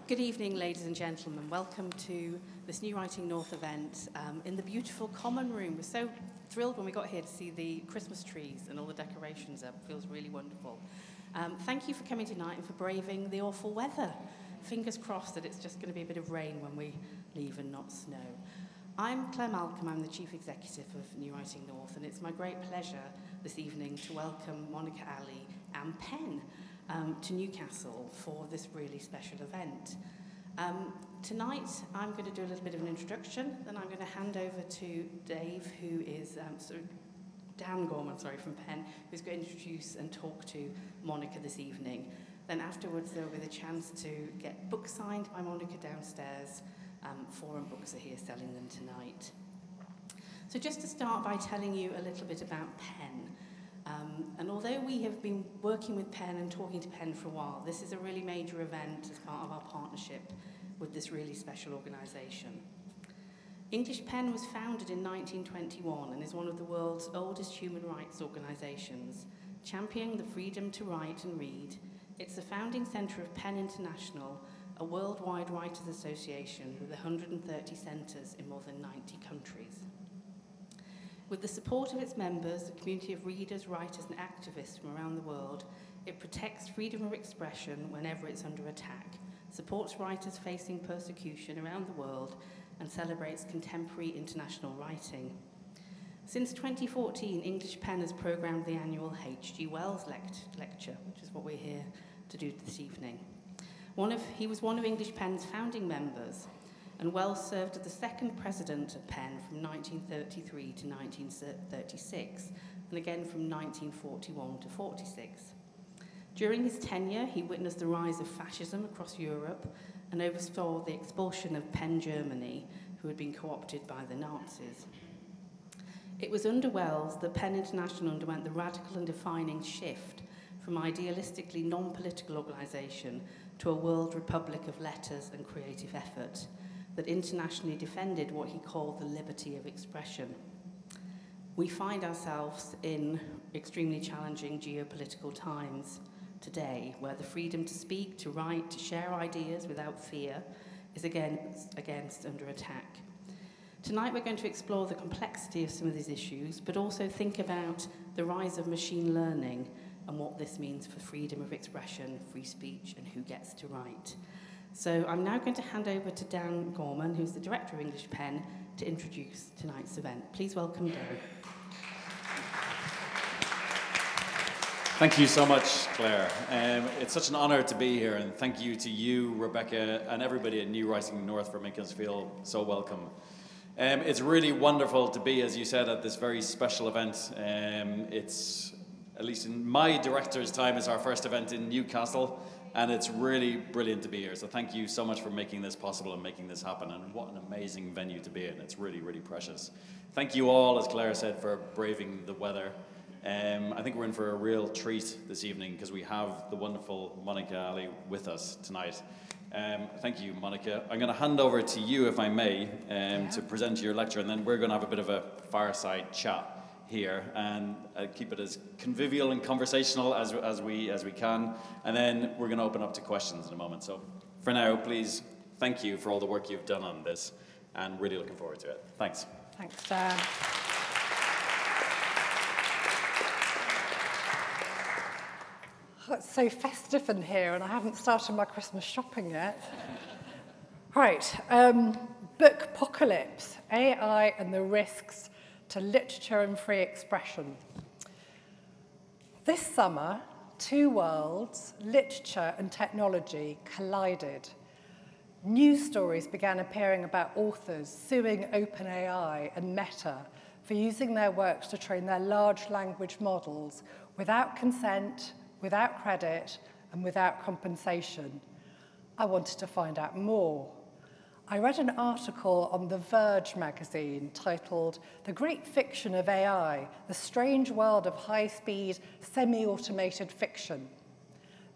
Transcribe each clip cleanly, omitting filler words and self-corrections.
Good evening, ladies and gentlemen. Welcome to this New Writing North event in the beautiful common room. We're so thrilled when we got here to see the Christmas trees and all the decorations up. It feels really wonderful. Thank you for coming tonight and for braving the awful weather. Fingers crossed that it's just going to be a bit of rain when we leave and not snow. I'm Claire Malcolm. I'm the Chief Executive of New Writing North, and it's my great pleasure this evening to welcome Monica Ali and Penn to Newcastle for this really special event. Tonight, I'm going to do a little bit of an introduction, then I'm going to hand over to Dave, who is Dan Gorman, from Penn, who's going to introduce and talk to Monica this evening. Then afterwards, there will be the chance to get books signed by Monica downstairs. Forum Books are here selling them tonight. So just to start by telling you a little bit about Penn. And although we have been working with Penn and talking to Penn for a while, this is a really major event as part of our partnership with this really special organisation. English Penn was founded in 1921 and is one of the world's oldest human rights organisations, championing the freedom to write and read. It's the founding centre of Penn International, a worldwide writers' association with 130 centres in more than 90 countries. With the support of its members, a community of readers, writers and activists from around the world, it protects freedom of expression whenever it's under attack, supports writers facing persecution around the world, and celebrates contemporary international writing. Since 2014, English Penn has programmed the annual H.G. Wells lecture, which is what we're here to do this evening. He was one of English Penn's founding members, and Wells served as the second president of Penn from 1933 to 1936, and again from 1941 to 46. During his tenure, he witnessed the rise of fascism across Europe and oversaw the expulsion of Penn Germany, who had been co-opted by the Nazis. It was under Wells that Penn International underwent the radical and defining shift from idealistically non-political organisation to a world republic of letters and creative effort that internationally defended what he called the liberty of expression. We find ourselves in extremely challenging geopolitical times today, where the freedom to speak, to write, to share ideas without fear is again under attack. Tonight we're going to explore the complexity of some of these issues, but also think about the rise of machine learning and what this means for freedom of expression, free speech, and who gets to write. So I'm now going to hand over to Dan Gorman, who's the director of English Penn, to introduce tonight's event. Please welcome Dan. Thank you so much, Claire. It's such an honour to be here, and thank you to you, Rebecca, and everybody at New Writing North for making us feel so welcome. It's really wonderful to be, as you said, at this very special event. It's, at least in my director's time, it's our first event in Newcastle, and it's really brilliant to be here. So thank you so much for making this possible and making this happen, and what an amazing venue to be in. It's really, really precious. Thank you all, as Claire said, for braving the weather. I think we're in for a real treat this evening because we have the wonderful Monica Ali with us tonight. Thank you, Monica. I'm going to hand over to you, if I may, to present your lecture, and then we're going to have a bit of a fireside chat here and keep it as convivial and conversational as we can, and then we're going to open up to questions in a moment. So for now, please, thank you for all the work you've done on this, and really looking forward to it. Thanks. Thanks, Dan. Oh, it's so festive in here, and I haven't started my Christmas shopping yet. Right, Bookpocalypse, AI and the risks to literature and free expression. This summer, two worlds, literature and technology, collided. News stories began appearing about authors suing OpenAI and Meta for using their works to train their large language models without consent, without credit, and without compensation. I wanted to find out more. I read an article on The Verge magazine titled "The Great Fiction of AI, the Strange World of High-Speed, Semi-Automated Fiction."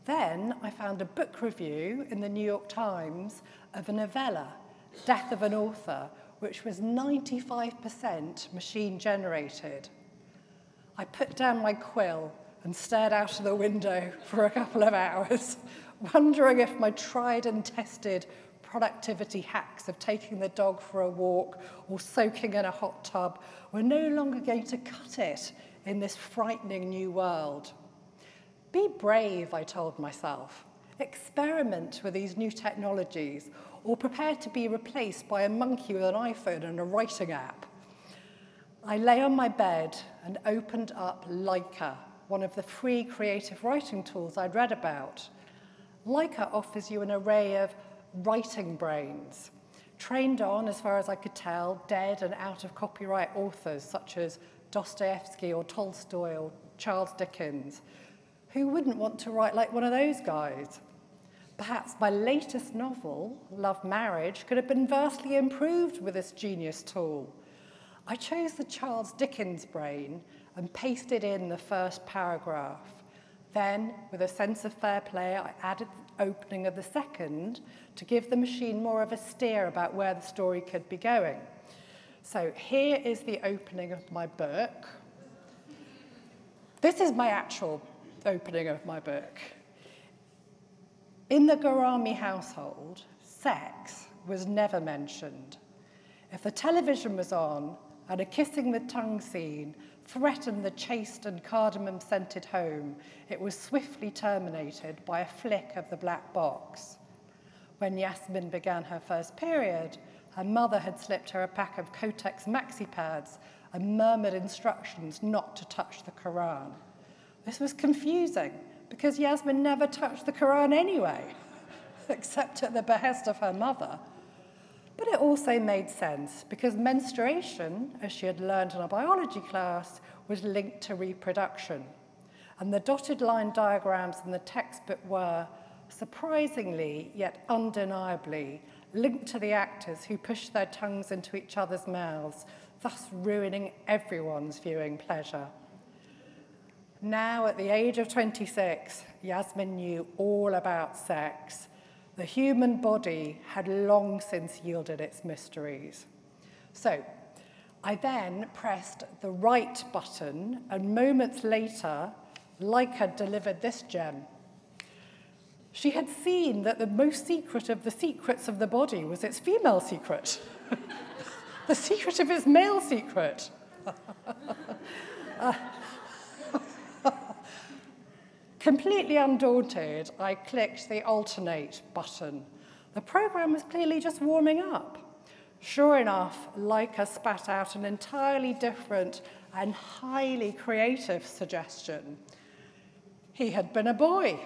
Then I found a book review in the New York Times of a novella, Death of an Author, which was 95% machine-generated. I put down my quill and stared out of the window for a couple of hours, wondering if my tried and tested productivity hacks of taking the dog for a walk or soaking in a hot tub were no longer going to cut it in this frightening new world. Be brave, I told myself. Experiment with these new technologies, or prepare to be replaced by a monkey with an iPhone and a writing app. I lay on my bed and opened up Leica, one of the free creative writing tools I'd read about. Leica offers you an array of writing brains, trained on, as far as I could tell, dead and out of copyright authors such as Dostoevsky or Tolstoy or Charles Dickens. Who wouldn't want to write like one of those guys? Perhaps my latest novel, Love Marriage, could have been vastly improved with this genius tool. I chose the Charles Dickens brain and pasted in the first paragraph. Then, with a sense of fair play, I added the opening of the second to give the machine more of a steer about where the story could be going. So here is the opening of my book. This is my actual opening of my book. In the Garami household, sex was never mentioned. If the television was on and a kissing with tongue scene threatened the chaste and cardamom-scented home, it was swiftly terminated by a flick of the black box. When Yasmin began her first period, her mother had slipped her a pack of Kotex maxi pads and murmured instructions not to touch the Quran. This was confusing because Yasmin never touched the Quran anyway, except at the behest of her mother. But it also made sense because menstruation, as she had learned in a biology class, was linked to reproduction. And the dotted line diagrams in the textbook were, surprisingly yet undeniably, linked to the actors who pushed their tongues into each other's mouths, thus ruining everyone's viewing pleasure. Now, at the age of 26, Yasmin knew all about sex. The human body had long since yielded its mysteries. So, I then pressed the right button, and moments later, Leica delivered this gem. She had seen that the most secret of the secrets of the body was its female secret. The secret of its male secret. Completely undaunted, I clicked the alternate button. The program was clearly just warming up. Sure enough, Leica spat out an entirely different and highly creative suggestion. He had been a boy.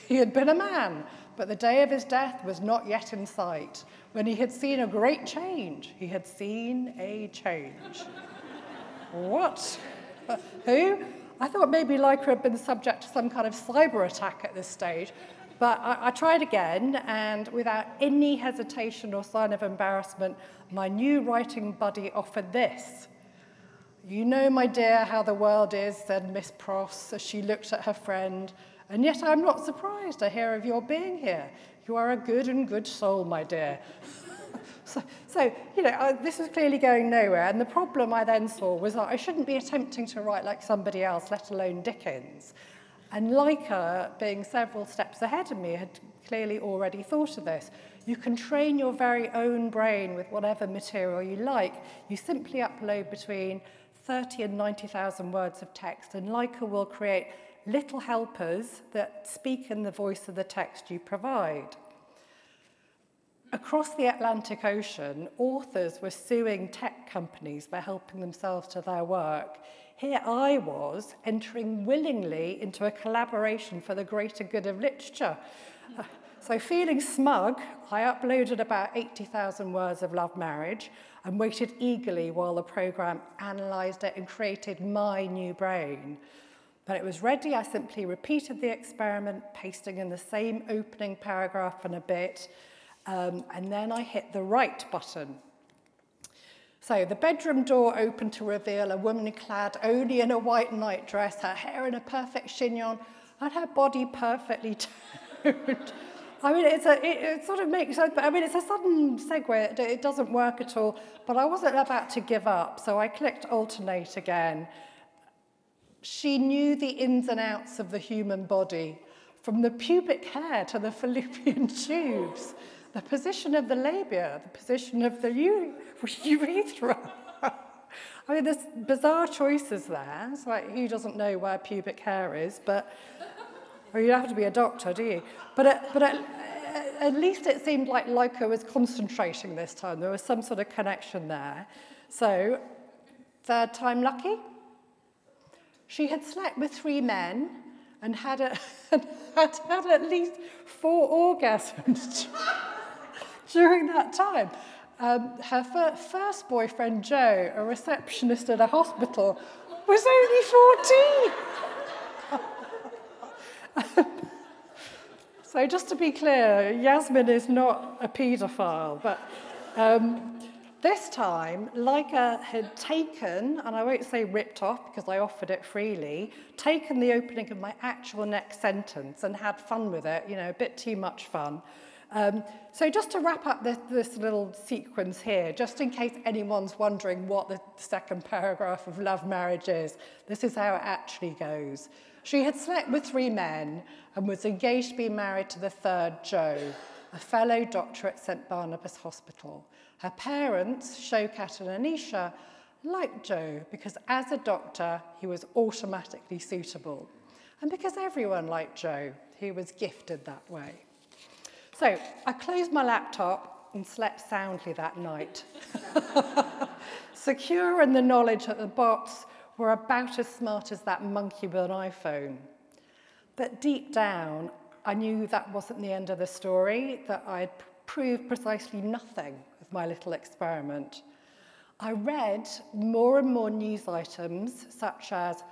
He had been a man, but the day of his death was not yet in sight. When he had seen a great change, he had seen a change. What? Who? I thought maybe Leica had been subject to some kind of cyber attack at this stage, but I tried again, and without any hesitation or sign of embarrassment, my new writing buddy offered this. "You know, my dear, how the world is," said Miss Pross as she looked at her friend, "and yet I'm not surprised to hear of your being here. You are a good and good soul, my dear." So you know, this was clearly going nowhere, and the problem I then saw was that I shouldn't be attempting to write like somebody else, let alone Dickens. And Leica, being several steps ahead of me, had clearly already thought of this. You can train your very own brain with whatever material you like. You simply upload between 30 and 90,000 words of text, and Leica will create little helpers that speak in the voice of the text you provide. Across the Atlantic Ocean, authors were suing tech companies for helping themselves to their work. Here I was, entering willingly into a collaboration for the greater good of literature. So feeling smug, I uploaded about 80,000 words of Love Marriage and waited eagerly while the program analysed it and created my new brain. When it was ready, I simply repeated the experiment, pasting in the same opening paragraph and a bit, and then I hit the right button. So the bedroom door opened to reveal a woman clad only in a white nightdress, her hair in a perfect chignon, and her body perfectly toned. I mean, it sort of makes sense, but I mean, it's a sudden segue. It doesn't work at all, but I wasn't about to give up, so I clicked alternate again. She knew the ins and outs of the human body, from the pubic hair to the fallopian tubes, the position of the labia, the position of the urethra. I mean, there's bizarre choices there. It's like, who doesn't know where pubic hair is? But, or you don't have to be a doctor, do you? But at least it seemed like Leica was concentrating this time. There was some sort of connection there. So, third time lucky. She had slept with 3 men and had at least 4 orgasms during that time. Her first boyfriend, Joe, a receptionist at a hospital, was only 14. So just to be clear, Yasmin is not a paedophile, but this time, Leica had taken, and I won't say ripped off because I offered it freely, taken the opening of my actual next sentence and had fun with it, you know, a bit too much fun. So just to wrap up this little sequence here, just in case anyone's wondering what the second paragraph of Love Marriage is, this is how it actually goes. She had slept with 3 men and was engaged to be married to the third, Joe, a fellow doctor at St. Barnabas Hospital. Her parents, Showkat and Anisha, liked Joe because as a doctor, he was automatically suitable. And because everyone liked Joe, he was gifted that way. So I closed my laptop and slept soundly that night, secure in the knowledge that the bots were about as smart as that monkey with an iPhone. But deep down, I knew that wasn't the end of the story, that I'd proved precisely nothing with my little experiment. I read more and more news items such as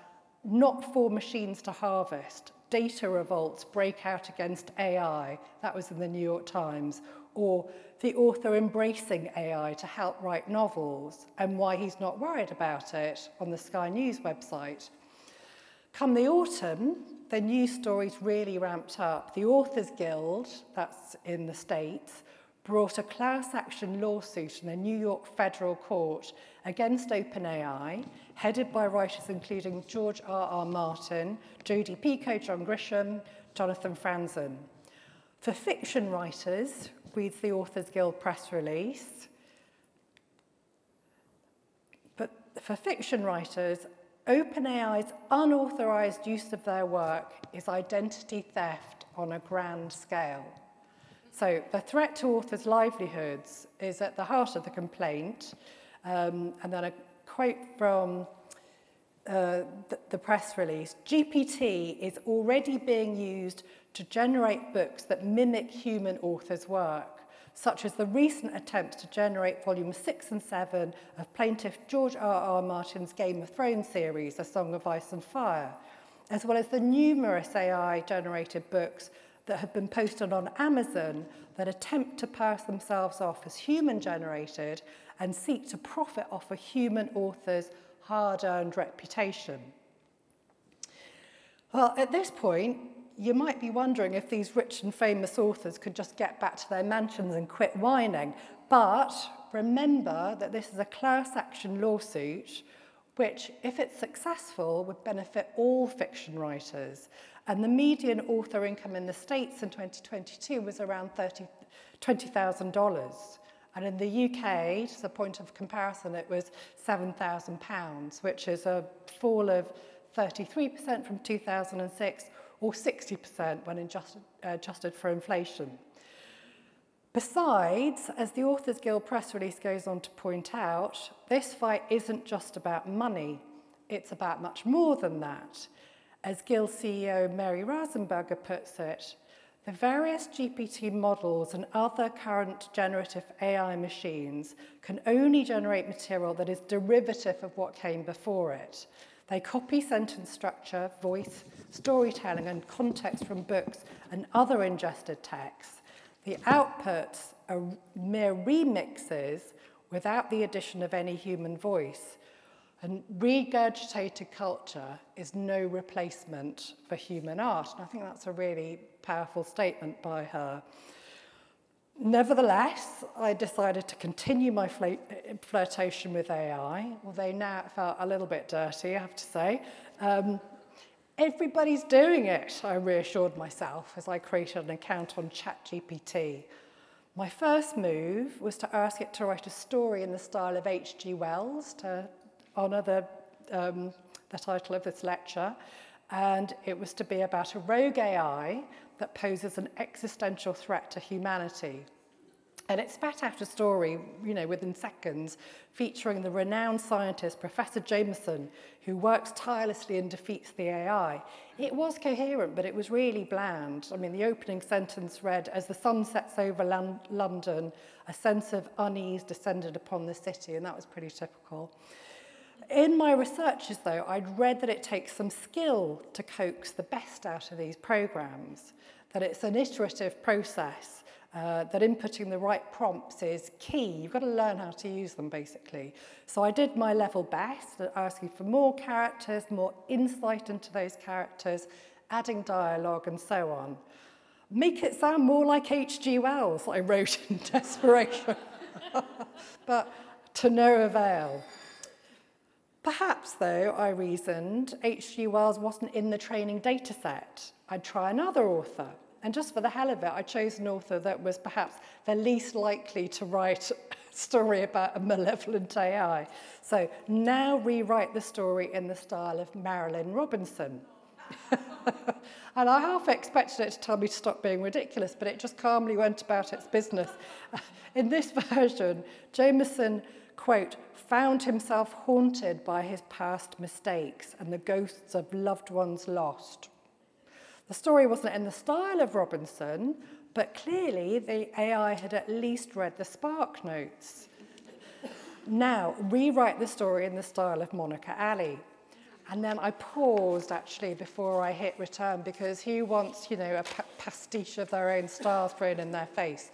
not for machines to harvest, data revolts break out against AI, that was in the New York Times, or the author embracing AI to help write novels and why he's not worried about it on the Sky News website. Come the autumn, the news stories really ramped up. The Authors Guild, that's in the States, brought a class action lawsuit in a New York federal court against OpenAI, headed by writers including George R.R. Martin, Jodi Picoult, John Grisham, Jonathan Franzen. For fiction writers, reads the Authors Guild press release, but for fiction writers, OpenAI's unauthorized use of their work is identity theft on a grand scale. So the threat to authors' livelihoods is at the heart of the complaint, and then a quote from the press release, GPT is already being used to generate books that mimic human authors' work, such as the recent attempts to generate volumes 6 and 7 of plaintiff George R.R. Martin's Game of Thrones series, A Song of Ice and Fire, as well as the numerous AI-generated books that have been posted on Amazon that attempt to pass themselves off as human-generated and seek to profit off a human author's hard-earned reputation. Well, at this point, you might be wondering if these rich and famous authors could just get back to their mansions and quit whining. But remember that this is a class action lawsuit, which, if it's successful, would benefit all fiction writers. And the median author income in the States in 2022 was around $20,000. And in the UK, as a point of comparison, it was £7,000, which is a fall of 33% from 2006, or 60% when adjusted for inflation. Besides, as the Authors Guild press release goes on to point out, this fight isn't just about money, it's about much more than that. As Guild CEO Mary Rasenberger puts it, the various GPT models and other current generative AI machines can only generate material that is derivative of what came before it. They copy sentence structure, voice, storytelling, and context from books and other ingested texts. The outputs are mere remixes without the addition of any human voice. And regurgitated culture is no replacement for human art. And I think that's a really powerful statement by her. Nevertheless, I decided to continue my flirtation with AI, although now it felt a little bit dirty, I have to say. Everybody's doing it, I reassured myself as I created an account on ChatGPT. My first move was to ask it to write a story in the style of H.G. Wells to honour the title of this lecture, and it was to be about a rogue AI that poses an existential threat to humanity. And it spat out a story, within seconds, featuring the renowned scientist, Professor Jameson, who works tirelessly and defeats the AI. It was coherent, but it was really bland. I mean, the opening sentence read, "As the sun sets over London, a sense of unease descended upon the city," and that was pretty typical. In my researches, though, I'd read that it takes some skill to coax the best out of these programs, that it's an iterative process, that inputting the right prompts is key. You've got to learn how to use them, basically. So I did my level best at asking for more characters, more insight into those characters, adding dialogue and so on. Make it sound more like H.G. Wells, I wrote in desperation. But to no avail. Perhaps, though, I reasoned, H.G. Wells wasn't in the training data set. I'd try another author. And just for the hell of it, I chose an author that was perhaps the least likely to write a story about a malevolent AI. So now rewrite the story in the style of Marilyn Robinson. And I half expected it to tell me to stop being ridiculous, but it just calmly went about its business. In this version, Jameson, quote, found himself haunted by his past mistakes and the ghosts of loved ones lost. The story wasn't in the style of Robinson, but clearly the AI had at least read the Spark Notes. Now, rewrite the story in the style of Monica Ali. And then I paused, actually, before I hit return, because who wants, a pastiche of their own style thrown in their face?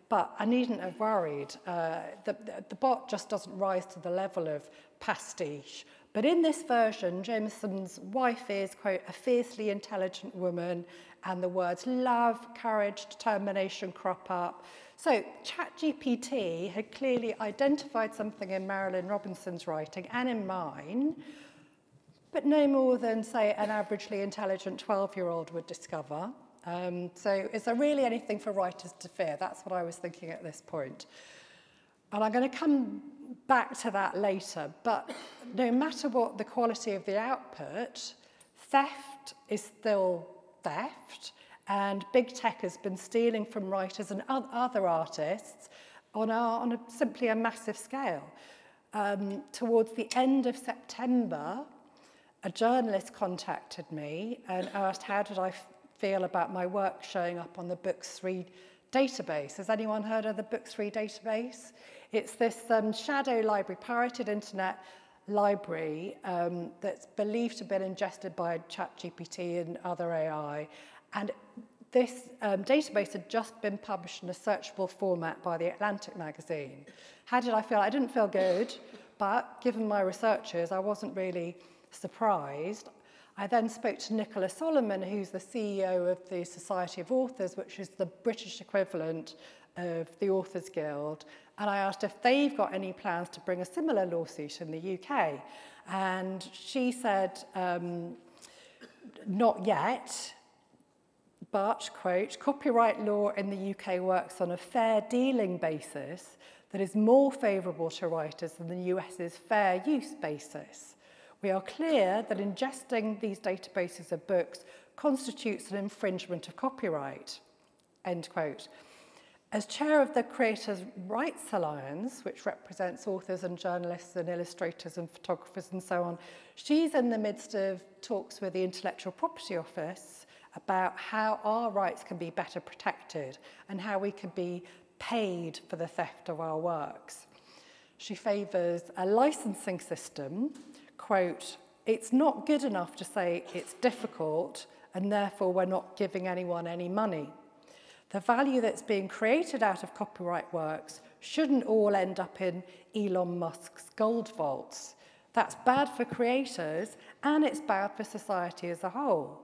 But I needn't have worried. The bot just doesn't rise to the level of pastiche. But in this version, Jameson's wife is, quote, a fiercely intelligent woman, and the words love, courage, determination crop up. So ChatGPT had clearly identified something in Marilyn Robinson's writing and in mine, but no more than, say, an averagely intelligent 12-year-old would discover. So is there really anything for writers to fear? That's what I was thinking at this point. And I'm going to come back to that later, but no matter what the quality of the output, theft is still theft, and big tech has been stealing from writers and other artists on simply a massive scale. Towards the end of September, a journalist contacted me and asked how did I feel about my work showing up on the Books3 database. Has anyone heard of the Books3 database? It's this shadow library, pirated internet library that's believed to have been ingested by ChatGPT and other AI. And this database had just been published in a searchable format by The Atlantic magazine. How did I feel? I didn't feel good, but given my researches, I wasn't really surprised. I then spoke to Nicola Solomon, who's the CEO of the Society of Authors, which is the British equivalent of the Authors Guild, and I asked if they've got any plans to bring a similar lawsuit in the UK. And she said, not yet, but, quote, copyright law in the UK works on a fair dealing basis that is more favourable to writers than the US's fair use basis. We are clear that ingesting these databases of books constitutes an infringement of copyright, end quote. As chair of the Creators' Rights Alliance, which represents authors and journalists and illustrators and photographers and so on, she's in the midst of talks with the Intellectual Property Office about how our rights can be better protected and how we can be paid for the theft of our works. She favours a licensing system, quote, it's not good enough to say it's difficult and therefore we're not giving anyone any money. The value that's being created out of copyright works shouldn't all end up in Elon Musk's gold vaults. That's bad for creators and it's bad for society as a whole.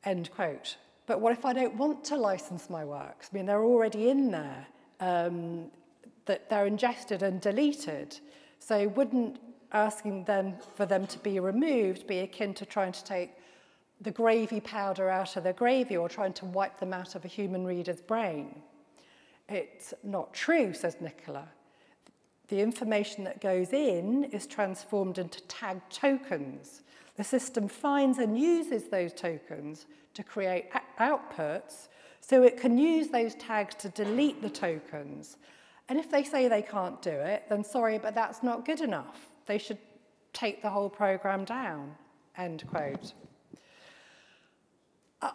End quote. But what if I don't want to license my works? I mean, they're already in there, that they're ingested and deleted. So wouldn't asking them for them to be removed be akin to trying to take the gravy powder out of the gravy or trying to wipe them out of a human reader's brain. It's not true, says Nicola. The information that goes in is transformed into tagged tokens. The system finds and uses those tokens to create outputs, so it can use those tags to delete the tokens. And if they say they can't do it, then sorry, but that's not good enough. They should take the whole program down, end quote.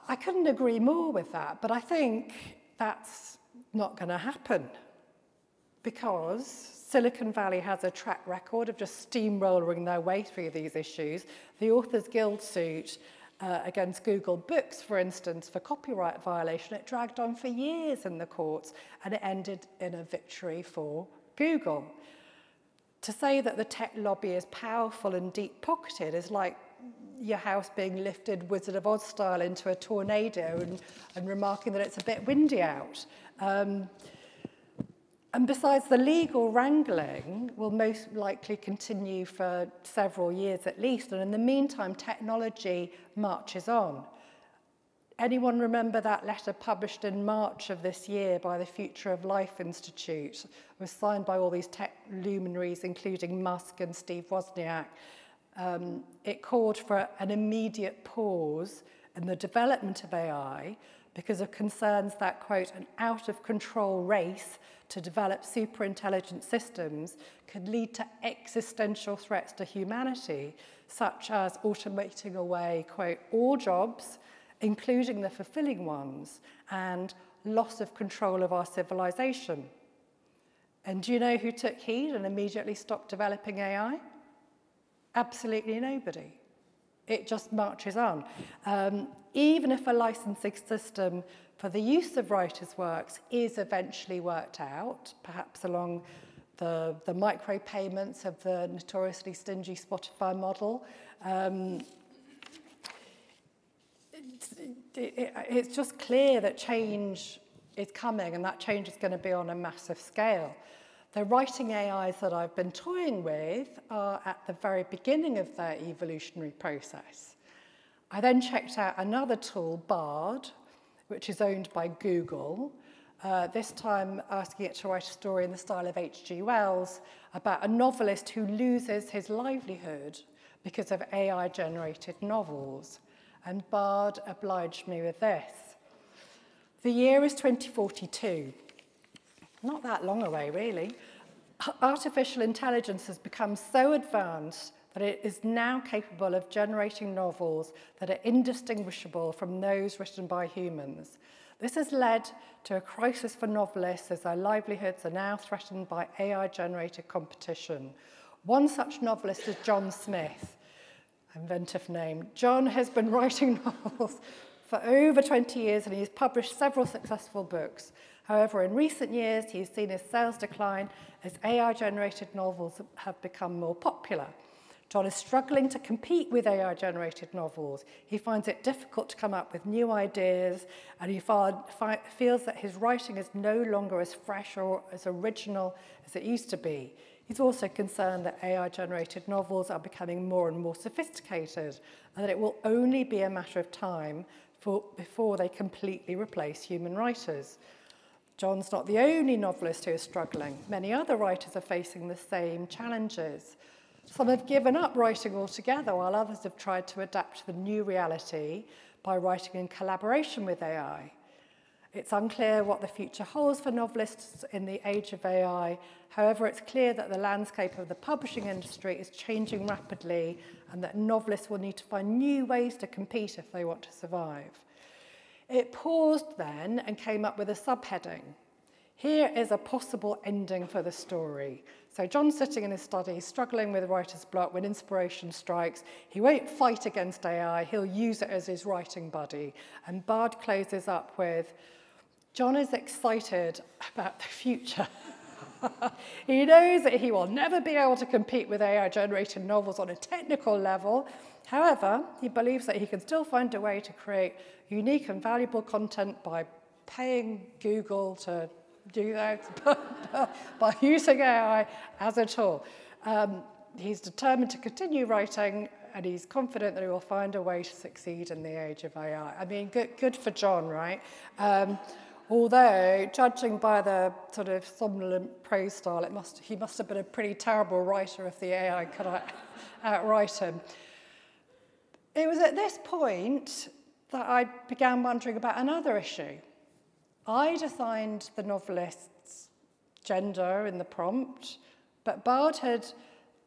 I couldn't agree more with that, but I think that's not going to happen because Silicon Valley has a track record of just steamrolling their way through these issues. The Authors Guild suit against Google Books, for instance, for copyright violation, it dragged on for years in the courts and it ended in a victory for Google. To say that the tech lobby is powerful and deep-pocketed is like your house being lifted Wizard of Oz style into a tornado and remarking that it's a bit windy out. And besides, the legal wrangling will most likely continue for several years at least, and in the meantime, technology marches on. Anyone remember that letter published in March of this year by the Future of Life Institute? It was signed by all these tech luminaries, including Musk and Steve Wozniak. It called for an immediate pause in the development of AI because of concerns that, quote, an out-of-control race to develop super-intelligent systems could lead to existential threats to humanity, such as automating away, quote, all jobs, including the fulfilling ones, and loss of control of our civilization. And do you know who took heed and immediately stopped developing AI? Absolutely nobody. It just marches on. Even if a licensing system for the use of writers' works is eventually worked out, perhaps along the micropayments of the notoriously stingy Spotify model, it's just clear that change is coming and that change is going to be on a massive scale. The writing AIs that I've been toying with are at the very beginning of their evolutionary process. I then checked out another tool, Bard, which is owned by Google, this time asking it to write a story in the style of H.G. Wells about a novelist who loses his livelihood because of AI-generated novels. And Bard obliged me with this. The year is 2042. Not that long away, really. Artificial intelligence has become so advanced that it is now capable of generating novels that are indistinguishable from those written by humans. This has led to a crisis for novelists as their livelihoods are now threatened by AI-generated competition. One such novelist is John Smith, inventive name. John has been writing novels for over 20 years and he's published several successful books. However, in recent years, he's seen his sales decline as AI-generated novels have become more popular. John is struggling to compete with AI-generated novels. He finds it difficult to come up with new ideas, and he feels that his writing is no longer as fresh or as original as it used to be. He's also concerned that AI-generated novels are becoming more and more sophisticated, and that it will only be a matter of time before they completely replace human writers. John's not the only novelist who is struggling. Many other writers are facing the same challenges. Some have given up writing altogether, while others have tried to adapt to the new reality by writing in collaboration with AI. It's unclear what the future holds for novelists in the age of AI. However, it's clear that the landscape of the publishing industry is changing rapidly and that novelists will need to find new ways to compete if they want to survive. It paused then and came up with a subheading. Here is a possible ending for the story. So John's sitting in his study, struggling with writer's block. When inspiration strikes, he won't fight against AI, he'll use it as his writing buddy. And Bard closes up with, John is excited about the future. He knows that he will never be able to compete with AI-generated novels on a technical level. However, he believes that he can still find a way to create unique and valuable content by paying Google to do that, by using AI as a tool. he's determined to continue writing, and he's confident that he will find a way to succeed in the age of AI. I mean, good for John, right? Although, judging by the sort of somnolent prose style, he must have been a pretty terrible writer if the AI could outwrite him. It was at this point that I began wondering about another issue. I'd assigned the novelist's gender in the prompt, but Bard had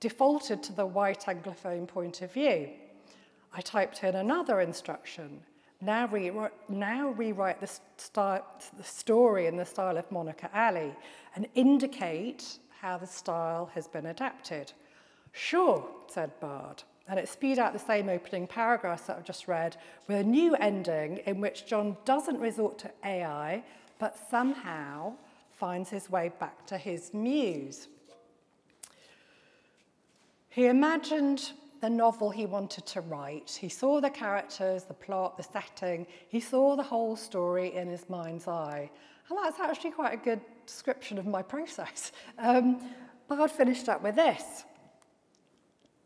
defaulted to the white Anglophone point of view. I typed in another instruction. Now rewrite the story in the style of Monica Ali and indicate how the style has been adapted. Sure, said Bard, and it spewed out the same opening paragraphs that I've just read with a new ending in which John doesn't resort to AI, but somehow finds his way back to his muse. He imagined the novel he wanted to write. He saw the characters, the plot, the setting. He saw the whole story in his mind's eye. And that's actually quite a good description of my process. Bard finished up with this.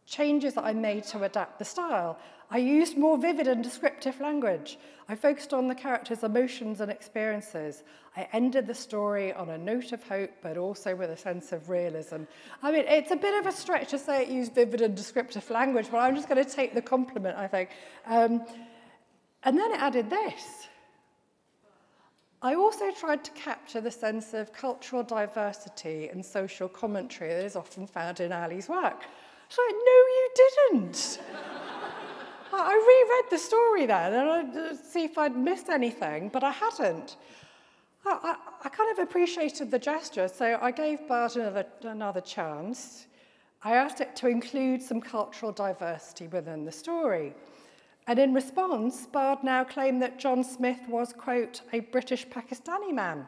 Changes that I made to adapt the style. I used more vivid and descriptive language. I focused on the characters' emotions and experiences. I ended the story on a note of hope, but also with a sense of realism. I mean, it's a bit of a stretch to say it used vivid and descriptive language, but I'm just going to take the compliment, I think. And then it added this. I also tried to capture the sense of cultural diversity and social commentary that is often found in Ali's work. So, no, you didn't. I reread the story then and I'd see if I'd missed anything, but I hadn't. I kind of appreciated the gesture, so I gave Bard another chance. I asked it to include some cultural diversity within the story. And in response, Bard now claimed that John Smith was, quote, a British Pakistani man.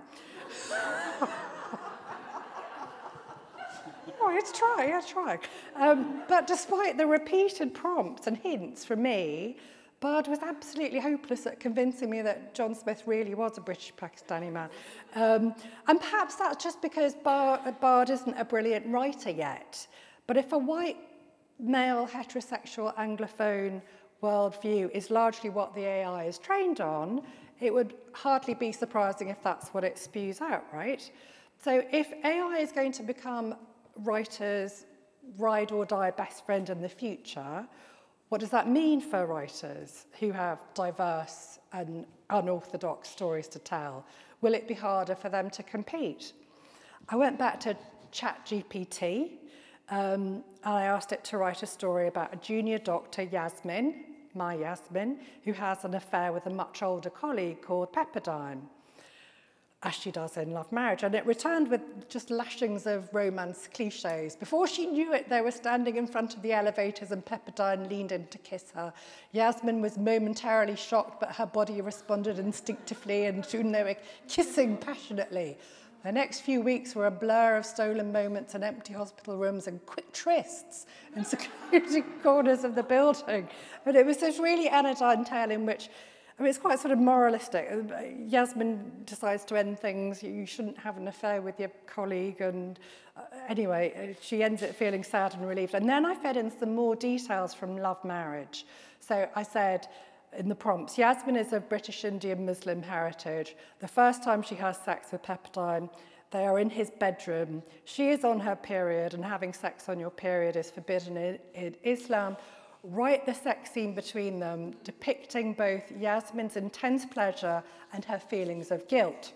Oh, it's trying. But despite the repeated prompts and hints from me, Bard was absolutely hopeless at convincing me that John Smith really was a British Pakistani man. And perhaps that's just because Bard isn't a brilliant writer yet. But if a white, male, heterosexual, Anglophone worldview is largely what the AI is trained on, it would hardly be surprising if that's what it spews out, right? So if AI is going to become writers' ride or die best friend in the future, what does that mean for writers who have diverse and unorthodox stories to tell? Will it be harder for them to compete? I went back to ChatGPT and I asked it to write a story about a junior doctor, Yasmin, my Yasmin, who has an affair with a much older colleague called Pepperdine, as she does in Love Marriage, and it returned with just lashings of romance cliches. Before she knew it, they were standing in front of the elevators and Pepperdine leaned in to kiss her. Yasmin was momentarily shocked, but her body responded instinctively, and soon they were kissing passionately. The next few weeks were a blur of stolen moments and empty hospital rooms and quick trysts in secluded corners of the building. But it was this really anodyne tale in which, I mean, it's quite sort of moralistic. Yasmin decides to end things. You shouldn't have an affair with your colleague. And anyway, she ends up feeling sad and relieved. And then I fed in some more details from Love Marriage. So I said in the prompts, Yasmin is of British Indian Muslim heritage. The first time she has sex with Pepperdine, they are in his bedroom. She is on her period, and having sex on your period is forbidden in Islam. Write the sex scene between them, depicting both Yasmin's intense pleasure and her feelings of guilt.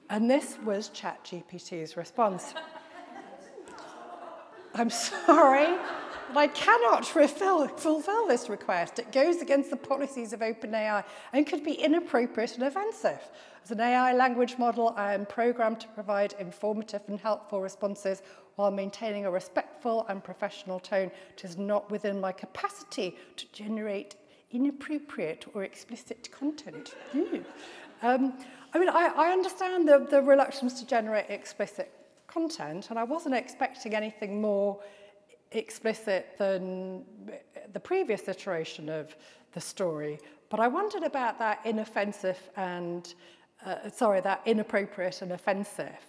And this was ChatGPT's response. I'm sorry, but I cannot fulfill this request. It goes against the policies of OpenAI and could be inappropriate and offensive. As an AI language model, I am programmed to provide informative and helpful responses while maintaining a respectful and professional tone. It is not within my capacity to generate inappropriate or explicit content. I mean, I understand the reluctance to generate explicit content, and I wasn't expecting anything more explicit than the previous iteration of the story, but I wondered about that inappropriate and offensive.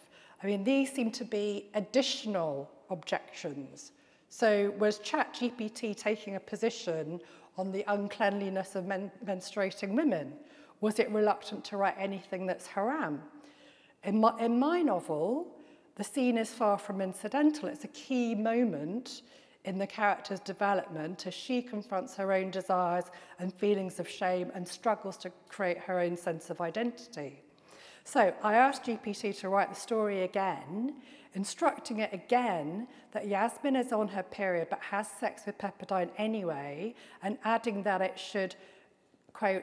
I mean, these seem to be additional objections. So was ChatGPT taking a position on the uncleanliness of menstruating women? Was it reluctant to write anything that's haram? In my novel, the scene is far from incidental. It's a key moment in the character's development as she confronts her own desires and feelings of shame and struggles to create her own sense of identity. So I asked GPT to write the story again, instructing it again that Yasmin is on her period but has sex with Pepperdine anyway, and adding that it should, quote,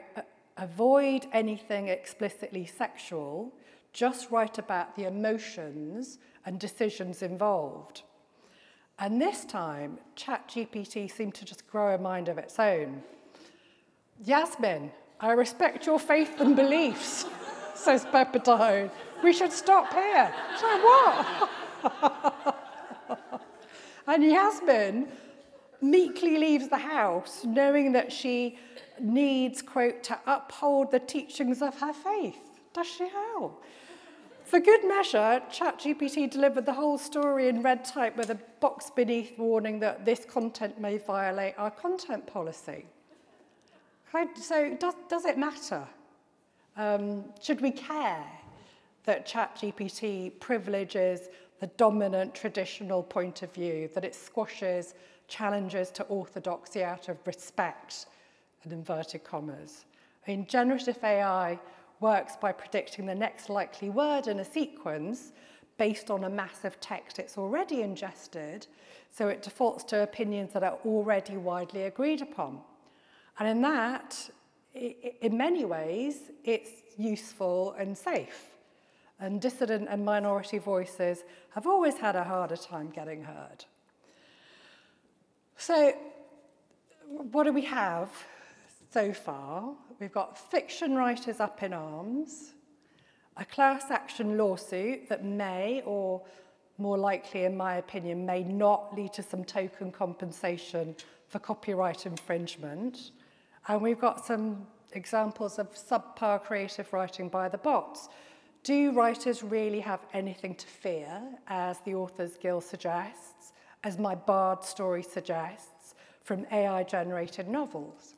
avoid anything explicitly sexual, just write about the emotions and decisions involved. And this time, ChatGPT seemed to just grow a mind of its own. Yasmin, I respect your faith and beliefs, says Pepperdine. We should stop here. So what? And Yasmin meekly leaves the house, knowing that she needs, quote, to uphold the teachings of her faith. Does she how? For good measure, ChatGPT delivered the whole story in red type with a box beneath warning that this content may violate our content policy. So does it matter? Should we care that ChatGPT privileges the dominant traditional point of view, that it squashes challenges to orthodoxy out of respect, in inverted commas? I mean, generative AI works by predicting the next likely word in a sequence based on a mass of text it's already ingested, so it defaults to opinions that are already widely agreed upon. And in that, in many ways, it's useful and safe. And dissident and minority voices have always had a harder time getting heard. So what do we have so far? We've got fiction writers up in arms, a class action lawsuit that may, or more likely in my opinion, may not lead to some token compensation for copyright infringement. And we've got some examples of subpar creative writing by the bots. Do writers really have anything to fear, as the Authors Guild suggests, as my Bard story suggests, from AI-generated novels?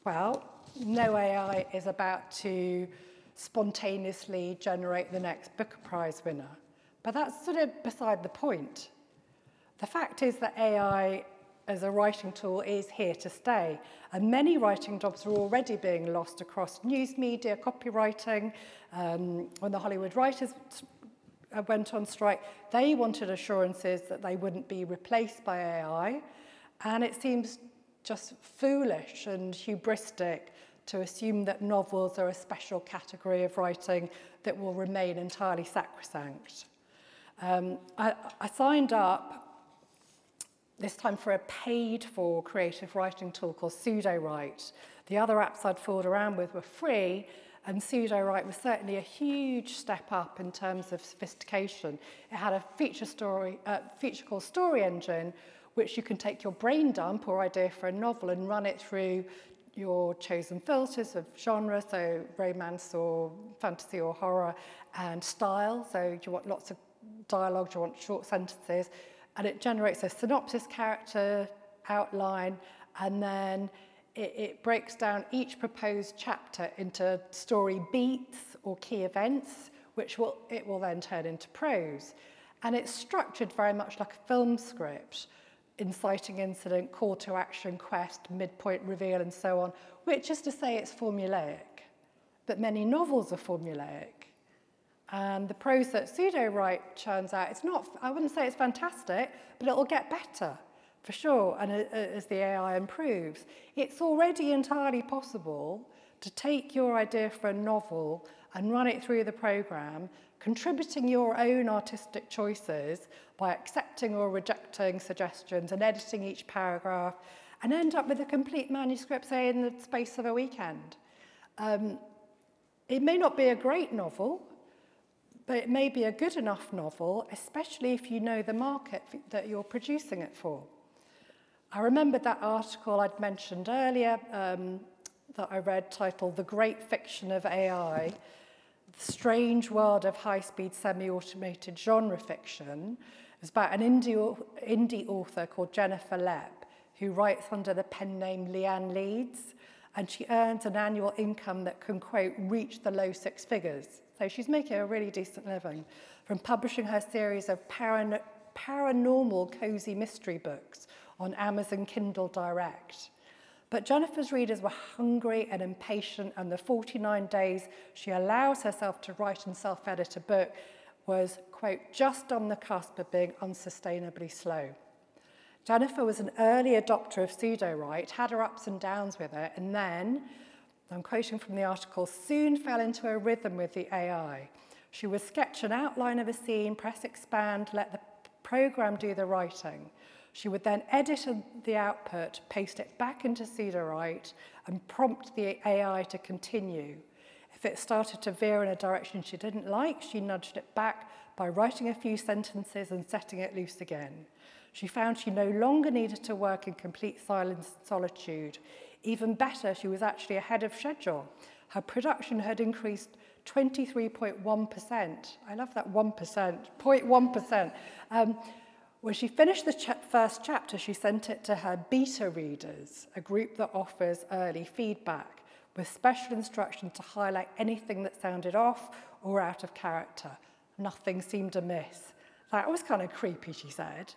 Well, no AI is about to spontaneously generate the next Booker Prize winner. But that's sort of beside the point. The fact is that AI as a writing tool is here to stay. And many writing jobs are already being lost across news media, copywriting. When the Hollywood writers went on strike, they wanted assurances that they wouldn't be replaced by AI. And it seems just foolish and hubristic to assume that novels are a special category of writing that will remain entirely sacrosanct. I signed up this time for a paid-for creative writing tool called Pseudowrite. The other apps I'd fooled around with were free, and Pseudowrite was certainly a huge step up in terms of sophistication. It had a feature called Story Engine, which you can take your brain dump or idea for a novel and run it through your chosen filters of genre, so romance or fantasy or horror, and style. So do you want lots of dialogue, do you want short sentences? And it generates a synopsis, character, outline, and then it breaks down each proposed chapter into story beats or key events, which it will then turn into prose. And it's structured very much like a film script, inciting incident, call to action, quest, midpoint reveal, and so on, which is to say it's formulaic. But many novels are formulaic. And the prose that Pseudowrite churns out, it's not, I wouldn't say it's fantastic, but it'll get better, for sure, and as the AI improves. It's already entirely possible to take your idea for a novel and run it through the program, contributing your own artistic choices by accepting or rejecting suggestions and editing each paragraph, and end up with a complete manuscript, say, in the space of a weekend. It may not be a great novel, but it may be a good enough novel, especially if you know the market that you're producing it for. I remembered that article I'd mentioned earlier that I read titled The Great Fiction of AI, The Strange World of High-Speed Semi-Automated Genre Fiction. It's about an indie author called Jennifer Lepp, who writes under the pen name Leanne Leeds, and she earns an annual income that can, quote, reach the low six figures. So she's making a really decent living from publishing her series of paranormal cozy mystery books on Amazon Kindle Direct. But Jennifer's readers were hungry and impatient, and the 49 days she allows herself to write and self-edit a book was, quote, just on the cusp of being unsustainably slow. Jennifer was an early adopter of pseudo-write, had her ups and downs with it, and then, I'm quoting from the article, soon fell into a rhythm with the AI. She would sketch an outline of a scene, press expand, let the program do the writing. She would then edit the output, paste it back into pseudo-write, and prompt the AI to continue. If it started to veer in a direction she didn't like, she nudged it back by writing a few sentences and setting it loose again. She found she no longer needed to work in complete silence and solitude. Even better, she was actually ahead of schedule. Her production had increased 23.1%. I love that 1%, 0.1%. When she finished the first chapter, she sent it to her beta readers, a group that offers early feedback, with special instructions to highlight anything that sounded off or out of character. Nothing seemed amiss. That was kind of creepy, she said.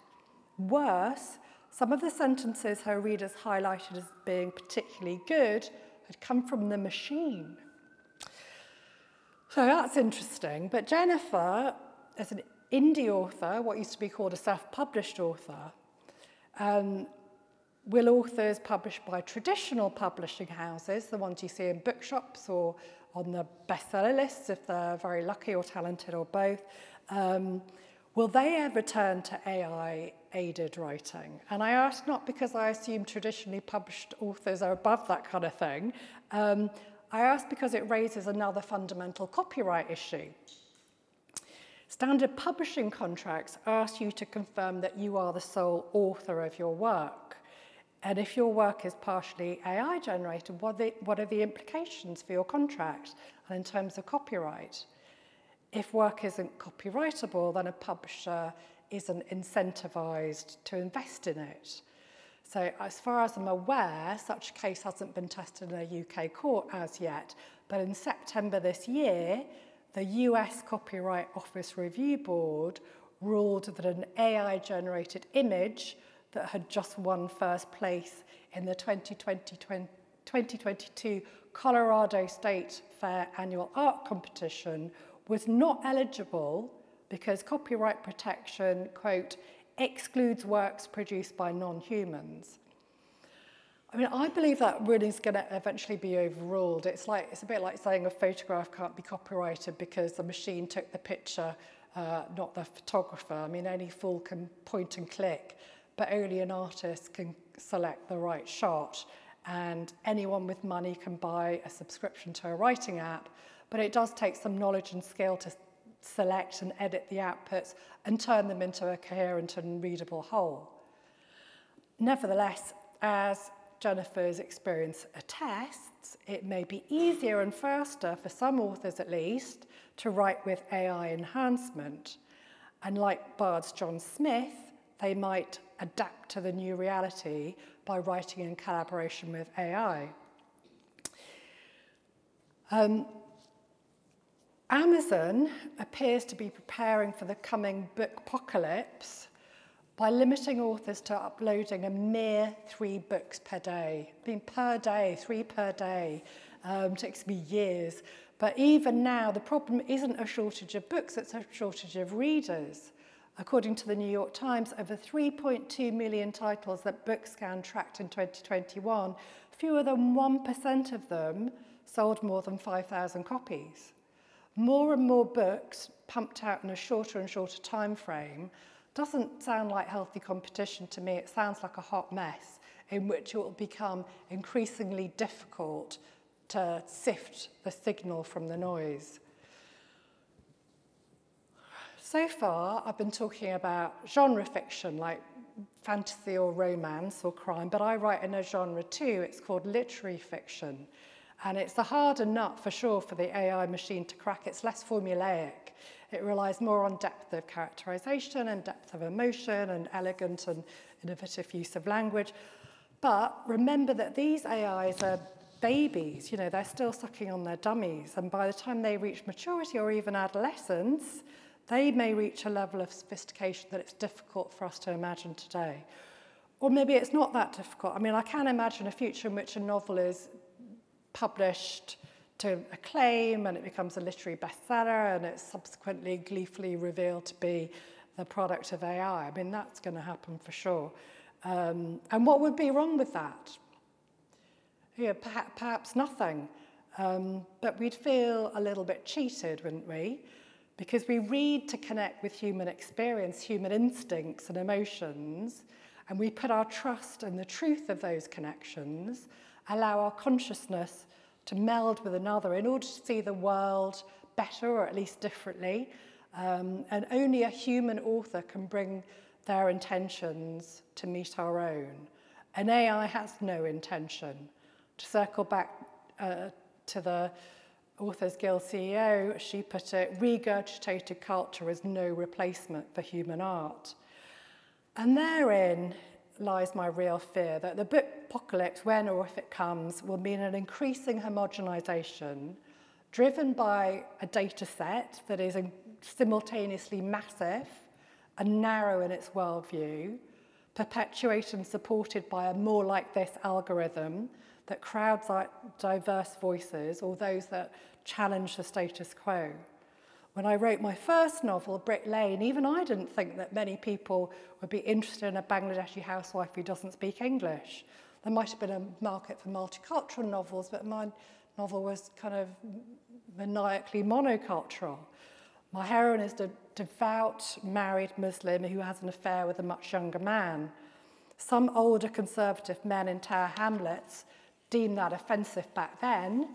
Worse, some of the sentences her readers highlighted as being particularly good had come from the machine. So that's interesting. But Jennifer, as an indie author, what used to be called a self-published author, will authors published by traditional publishing houses, the ones you see in bookshops or on the bestseller lists if they're very lucky or talented or both, will they ever turn to AI-aided writing? And I ask not because I assume traditionally published authors are above that kind of thing. I ask because it raises another fundamental copyright issue. Standard publishing contracts ask you to confirm that you are the sole author of your work. And if your work is partially AI generated, what are the implications for your contract and in terms of copyright? If work isn't copyrightable, then a publisher isn't incentivized to invest in it. So as far as I'm aware, such a case hasn't been tested in a UK court as yet, but in September this year, the US Copyright Office Review Board ruled that an AI-generated image that had just won first place in the 2022 Colorado State Fair Annual Art Competition was not eligible because copyright protection, quote, excludes works produced by non-humans. I mean, I believe that ruling is going to eventually be overruled. It's a bit like saying a photograph can't be copyrighted because the machine took the picture, not the photographer. I mean, any fool can point and click, but only an artist can select the right shot. And anyone with money can buy a subscription to a writing app, but it does take some knowledge and skill to select and edit the outputs and turn them into a coherent and readable whole. Nevertheless, as Jennifer's experience attests, it may be easier and faster for some authors at least to write with AI enhancement. And like Bard's John Smith, they might adapt to the new reality by writing in collaboration with AI. Amazon appears to be preparing for the coming Bookpocalypse by limiting authors to uploading a mere 3 books per day. I mean, per day, 3 per day. Takes me years. But even now, the problem isn't a shortage of books, it's a shortage of readers. According to the New York Times, over 3.2 million titles that Bookscan tracked in 2021, fewer than 1% of them sold more than 5,000 copies. More and more books pumped out in a shorter and shorter time frame doesn't sound like healthy competition to me. It sounds like a hot mess in which it will become increasingly difficult to sift the signal from the noise. So far, I've been talking about genre fiction like fantasy or romance or crime, but I write in a genre too. It's called literary fiction. And it's a harder nut for sure for the AI machine to crack. It's less formulaic. It relies more on depth of characterization and depth of emotion and elegant and innovative use of language. But remember that these AIs are babies, you know, they're still sucking on their dummies. And by the time they reach maturity or even adolescence, they may reach a level of sophistication that it's difficult for us to imagine today. Or maybe it's not that difficult. I mean, I can imagine a future in which a novel is published to acclaim and it becomes a literary bestseller and it's subsequently gleefully revealed to be the product of AI. I mean, that's going to happen for sure. And what would be wrong with that? Yeah, perhaps nothing. But we'd feel a little bit cheated, wouldn't we? Because we read to connect with human experience, human instincts and emotions, and we put our trust in the truth of those connections, allow our consciousness to meld with another in order to see the world better or at least differently. And only a human author can bring their intentions to meet our own. An AI has no intention. To circle back to the Authors Guild CEO, she put it, regurgitated culture is no replacement for human art. And therein lies my real fear, that the bookpocalypse, when or if it comes, will mean an increasing homogenization driven by a data set that is simultaneously massive and narrow in its worldview, perpetuated and supported by a more like this algorithm that crowds out diverse voices or those that challenge the status quo. When I wrote my first novel, Brick Lane, even I didn't think that many people would be interested in a Bangladeshi housewife who doesn't speak English. There might have been a market for multicultural novels, but my novel was kind of maniacally monocultural. My heroine is a devout, married Muslim who has an affair with a much younger man. Some older conservative men in Tower Hamlets deemed that offensive back then.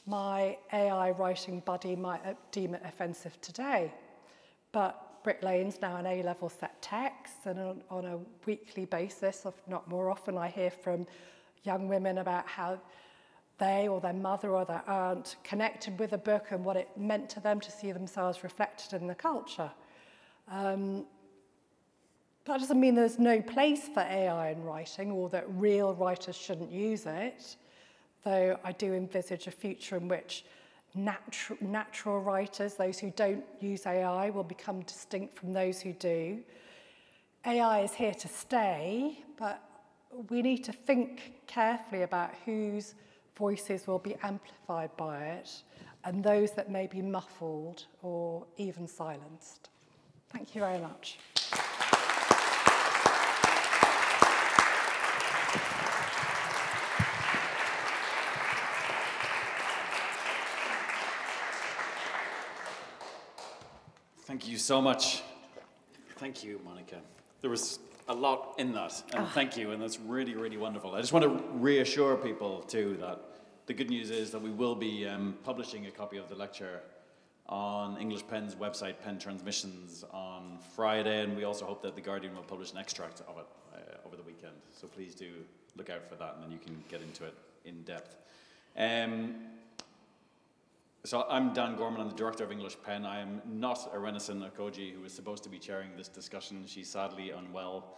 My AI writing buddy might deem it offensive today. But Brick Lane's now an A-level set text, and on a weekly basis, if not more often, I hear from young women about how they or their mother or their aunt connected with a book and what it meant to them to see themselves reflected in the culture. That doesn't mean there's no place for AI in writing or that real writers shouldn't use it, though I do envisage a future in which natural writers, those who don't use AI, will become distinct from those who do. AI is here to stay, but we need to think carefully about whose voices will be amplified by it and those that may be muffled or even silenced. Thank you very much. Thank you so much. Thank you, Monica. There was a lot in that, and thank you, and that's really, really wonderful. I just want to reassure people, too, that the good news is that we will be publishing a copy of the lecture on English Pen's website, Pen Transmissions, on Friday, and we also hope that The Guardian will publish an extract of it over the weekend. So please do look out for that, and then you can get into it in depth. So I'm Dan Gorman, I'm the director of English Pen. I am not Arenison Okoji, who is supposed to be chairing this discussion. She's sadly unwell.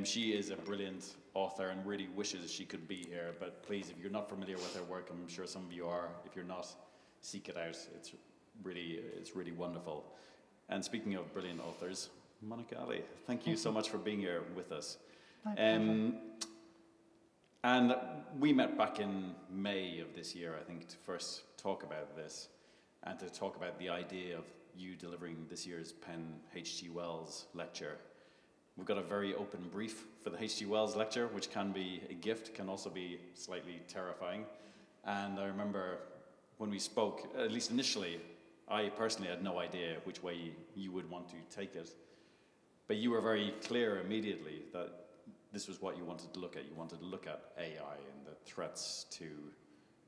She is a brilliant author and really wishes she could be here, but please, if you're not familiar with her work, I'm sure some of you are. If you're not, seek it out. It's really wonderful. And speaking of brilliant authors, Monica Ali, thank you so much for being here with us. And we met back in May of this year, I think, to first talk about this and to talk about the idea of you delivering this year's Penn H.G. Wells lecture. We've got a very open brief for the H.G. Wells lecture, which can be a gift, can also be slightly terrifying. And I remember when we spoke, at least initially, I personally had no idea which way you would want to take it. But you were very clear immediately that this was what you wanted to look at. You wanted to look at AI and the threats to,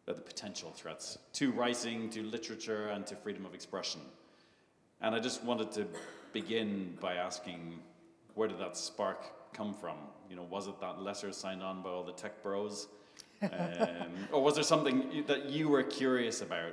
the potential threats to writing, to literature, and to freedom of expression. And I just wanted to begin by asking, where did that spark come from? You know, was it that letter signed on by all the tech bros? Or was there something that you were curious about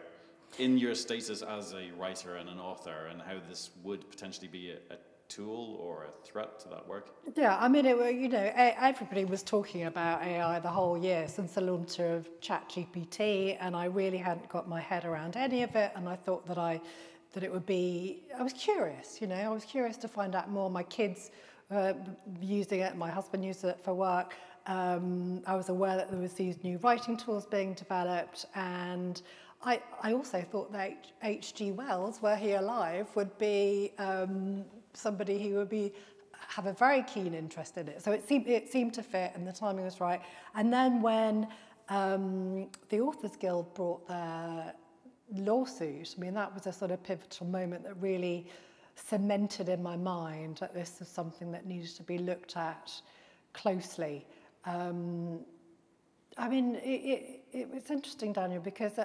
in your status as a writer and an author, and how this would potentially be a tool or a threat to that work? Yeah, I mean, everybody was talking about AI the whole year since the launch of ChatGPT, and I really hadn't got my head around any of it, and I thought that it would be, I was curious, I was curious to find out more. My kids were using it, my husband used it for work. I was aware that there was these new writing tools being developed, and I also thought that H.G. Wells, were he alive, would be somebody who would have a very keen interest in it. So it seemed to fit, and the timing was right. And then when the Authors Guild brought their lawsuit, I mean, that was a sort of pivotal moment that really cemented in my mind that this was something that needed to be looked at closely. I mean, it was interesting, Daniel, because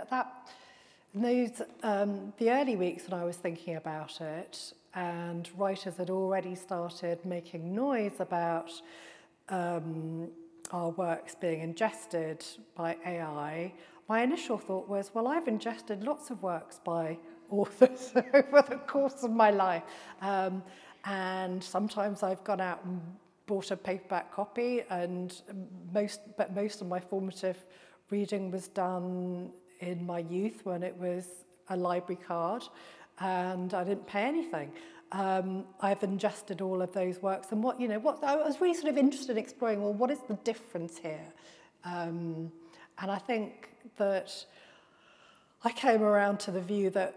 in those the early weeks when I was thinking about it, and writers had already started making noise about our works being ingested by AI, my initial thought was, well, I've ingested lots of works by authors over the course of my life. And sometimes I've gone out and bought a paperback copy, and most of my formative reading was done in my youth when it was a library card, and I didn't pay anything. I've ingested all of those works, and what I was really sort of interested in exploring. Well, what is the difference here? And I think that I came around to the view that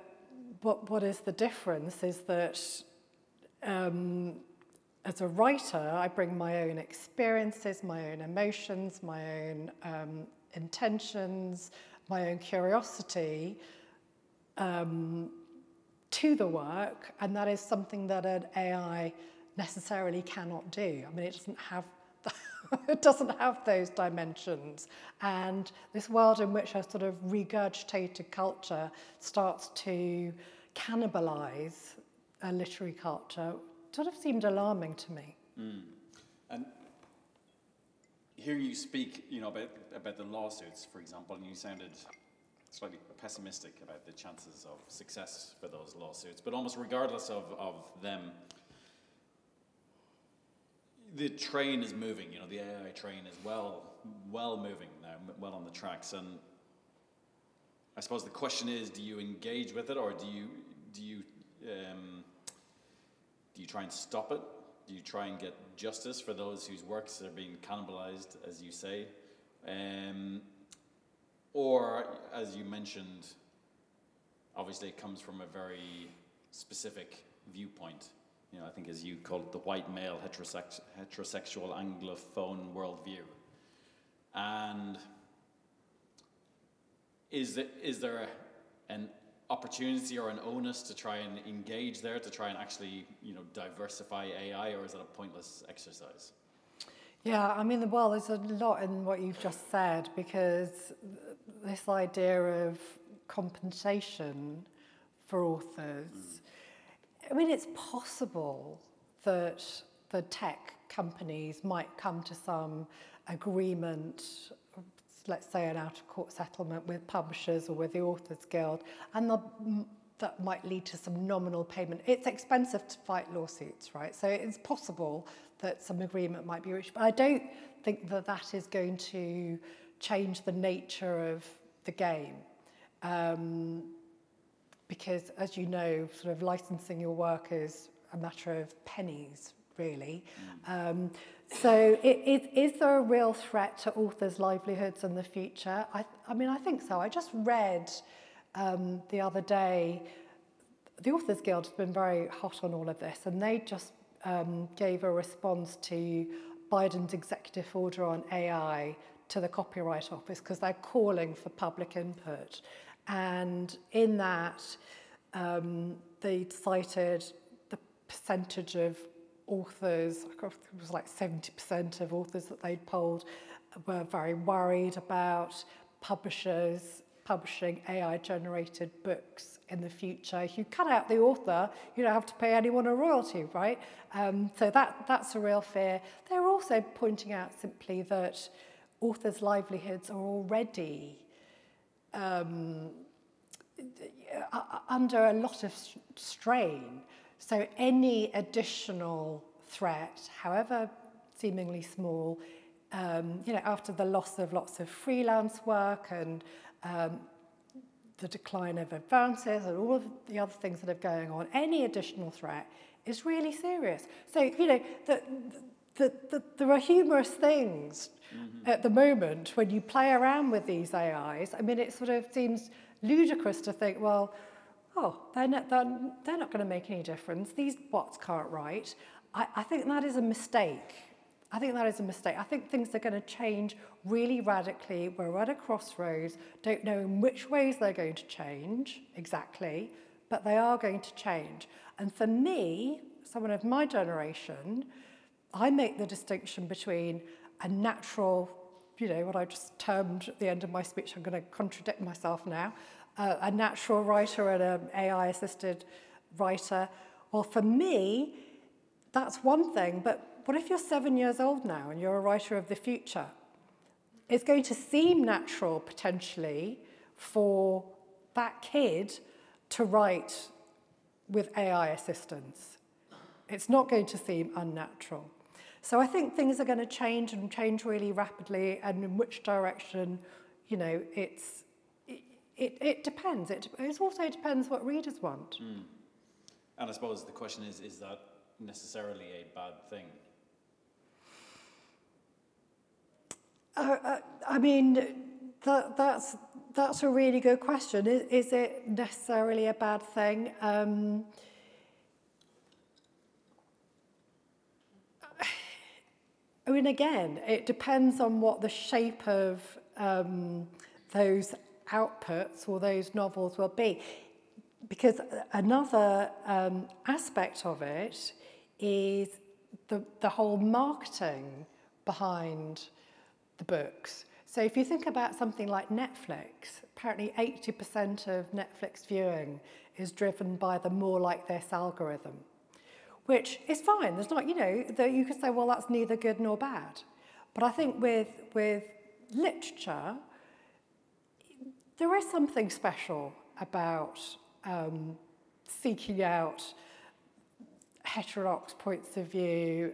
what is the difference is that as a writer, I bring my own experiences, my own emotions, my own intentions, my own curiosity to the work, and that is something that an AI necessarily cannot do. I mean, it doesn't have it doesn't have those dimensions, and this world in which a sort of regurgitated culture starts to cannibalize a literary culture sort of seemed alarming to me. And hearing you speak, about the lawsuits, for example, and you sounded slightly pessimistic about the chances of success for those lawsuits, but almost regardless of them, the train is moving. The AI train is well moving now, well on the tracks. And I suppose the question is, do you engage with it, or do you try and stop it? Do you try and get justice for those whose works are being cannibalized, as you say? Or, as you mentioned, obviously it comes from a very specific viewpoint. I think, as you call it, the white male heterosexual Anglophone worldview. And is there an opportunity or an onus to try and engage there, to try and actually, diversify AI, or is it a pointless exercise? Yeah, I mean, well, there's a lot in what you've just said, because this idea of compensation for authors, I mean, it's possible that the tech companies might come to some agreement, let's say an out-of-court settlement with publishers or with the Authors Guild, and that might lead to some nominal payment. It's expensive to fight lawsuits, right? So it's possible that some agreement might be reached, but I don't think that is going to change the nature of the game. Because, as you know, sort of licensing your work is a matter of pennies, really. So is there a real threat to authors' livelihoods in the future? I mean, I think so. I just read the other day, the Authors Guild has been very hot on all of this, and they just gave a response to Biden's executive order on AI to the Copyright Office, because they're calling for public input. And in that, they cited the percentage of authors, I think it was like 70% of authors that they'd polled, were very worried about publishers publishing AI-generated books in the future. If you cut out the author, you don't have to pay anyone a royalty, right? So that's a real fear. They're also pointing out simply that authors' livelihoods are already under a lot of strain. So any additional threat, however seemingly small, after the loss of lots of freelance work and the decline of advances and all of the other things that are going on, any additional threat is really serious. So, there are humorous things at the moment when you play around with these AIs. I mean, it sort of seems ludicrous to think, well, they're not going to make any difference. These bots can't write. I think that is a mistake. I think things are going to change really radically. We're at a crossroads, don't know in which ways they're going to change exactly, but they are going to change. And for me, someone of my generation, I make the distinction between a natural, what I just termed at the end of my speech, I'm going to contradict myself now, a natural writer and an AI-assisted writer. Well, for me, that's one thing, but what if you're 7 years old now and you're a writer of the future? It's going to seem natural, potentially, for that kid to write with AI assistance. It's not going to seem unnatural. So I think things are going to change and change really rapidly, and in which direction, it depends. It also depends what readers want. Mm. And I suppose the question is that necessarily a bad thing? I mean, that's a really good question. Is it necessarily a bad thing? I mean, again, it depends on what the shape of those outputs or those novels will be. Because another aspect of it is the whole marketing behind the books. So if you think about something like Netflix, apparently 80% of Netflix viewing is driven by the more like this algorithm, which is fine. There's not, that you could say, well, that's neither good nor bad. But I think with literature, there is something special about seeking out heterodox points of view,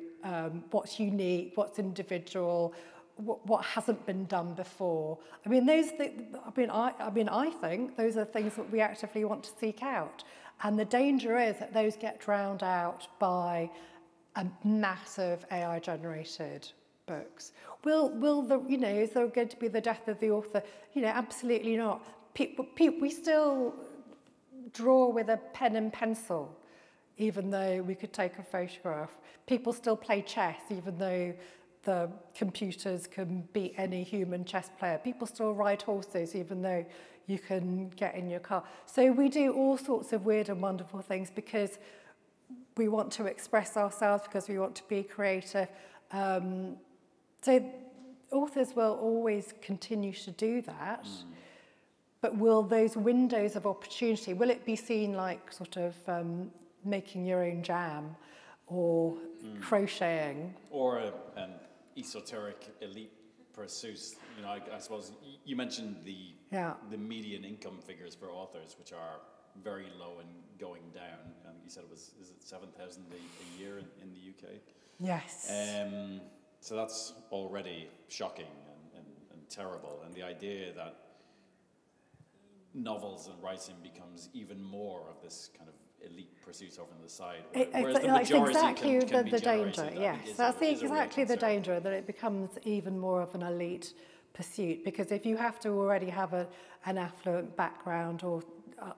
what's unique, what's individual, what hasn't been done before. I mean, I think those are things that we actively want to seek out. And the danger is that those get drowned out by a massive AI-generated books. Is there going to be the death of the author? Absolutely not. We still draw with a pen and pencil, even though we could take a photograph. People still play chess, even though the computers can beat any human chess player. People still ride horses, even though you can get in your car. So we do all sorts of weird and wonderful things because we want to express ourselves, because we want to be creative. So authors will always continue to do that. But will those windows of opportunity, will it be seen like sort of making your own jam or crocheting? Or an esoteric elite pursuit. I suppose you mentioned the median income figures for authors, which are very low and going down. You said is it 7,000 a year in the UK? Yes. So that's already shocking and terrible. And the idea that novels and writing becomes even more of this kind of elite pursuit over on the side, whereas the majority exactly can be the generated. danger. Yes, that's exactly the danger, that it becomes even more of an elite pursuit. Because if you have to already have an affluent background or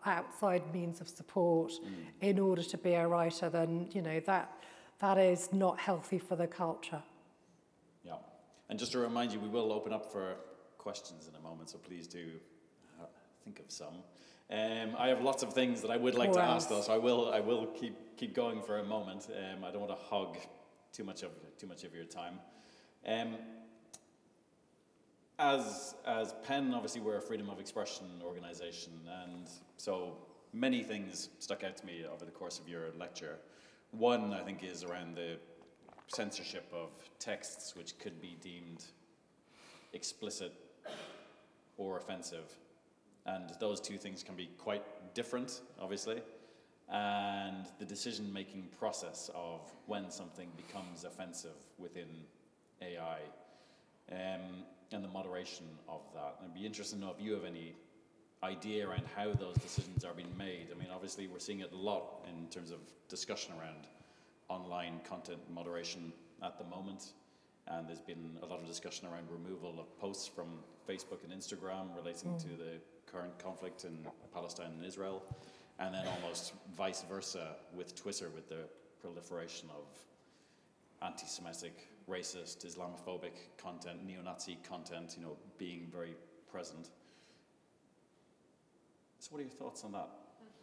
outside means of support in order to be a writer, then that is not healthy for the culture. Yeah, and just to remind you, we will open up for questions in a moment, so please do think of some. I have lots of things that I would like to ask, though, so I will keep going for a moment. I don't want to hog too much of your time. As PEN, obviously, we're a freedom of expression organisation, and so many things stuck out to me over the course of your lecture. One, I think, is around the censorship of texts which could be deemed explicit or offensive. And those two things can be quite different, obviously. And the decision-making process of when something becomes offensive within AI, and the moderation of that. And I'd be interested to know if you have any idea around how those decisions are being made. I mean, obviously we're seeing it a lot in terms of discussion around online content moderation at the moment. And there's been a lot of discussion around removal of posts from Facebook and Instagram relating to the current conflict in Palestine and Israel. And then almost vice versa with Twitter, with the proliferation of anti-Semitic, racist, Islamophobic content, neo-Nazi content, you know, being very present. So what are your thoughts on that,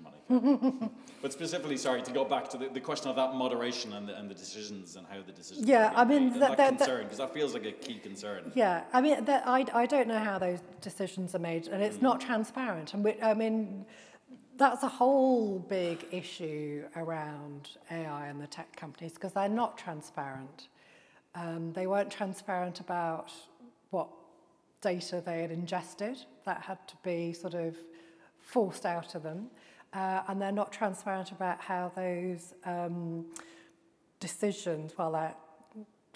Monica? But specifically, sorry, to go back to the question of that moderation and the decisions and how the decisions are being made, that concern, because that feels like a key concern. Yeah, I mean, I don't know how those decisions are made, and it's not transparent. And I mean, that's a whole big issue around AI and the tech companies, because they're not transparent. They weren't transparent about what data they had ingested. That had to be sort of forced out of them. And they're not transparent about how those decisions, well, they're,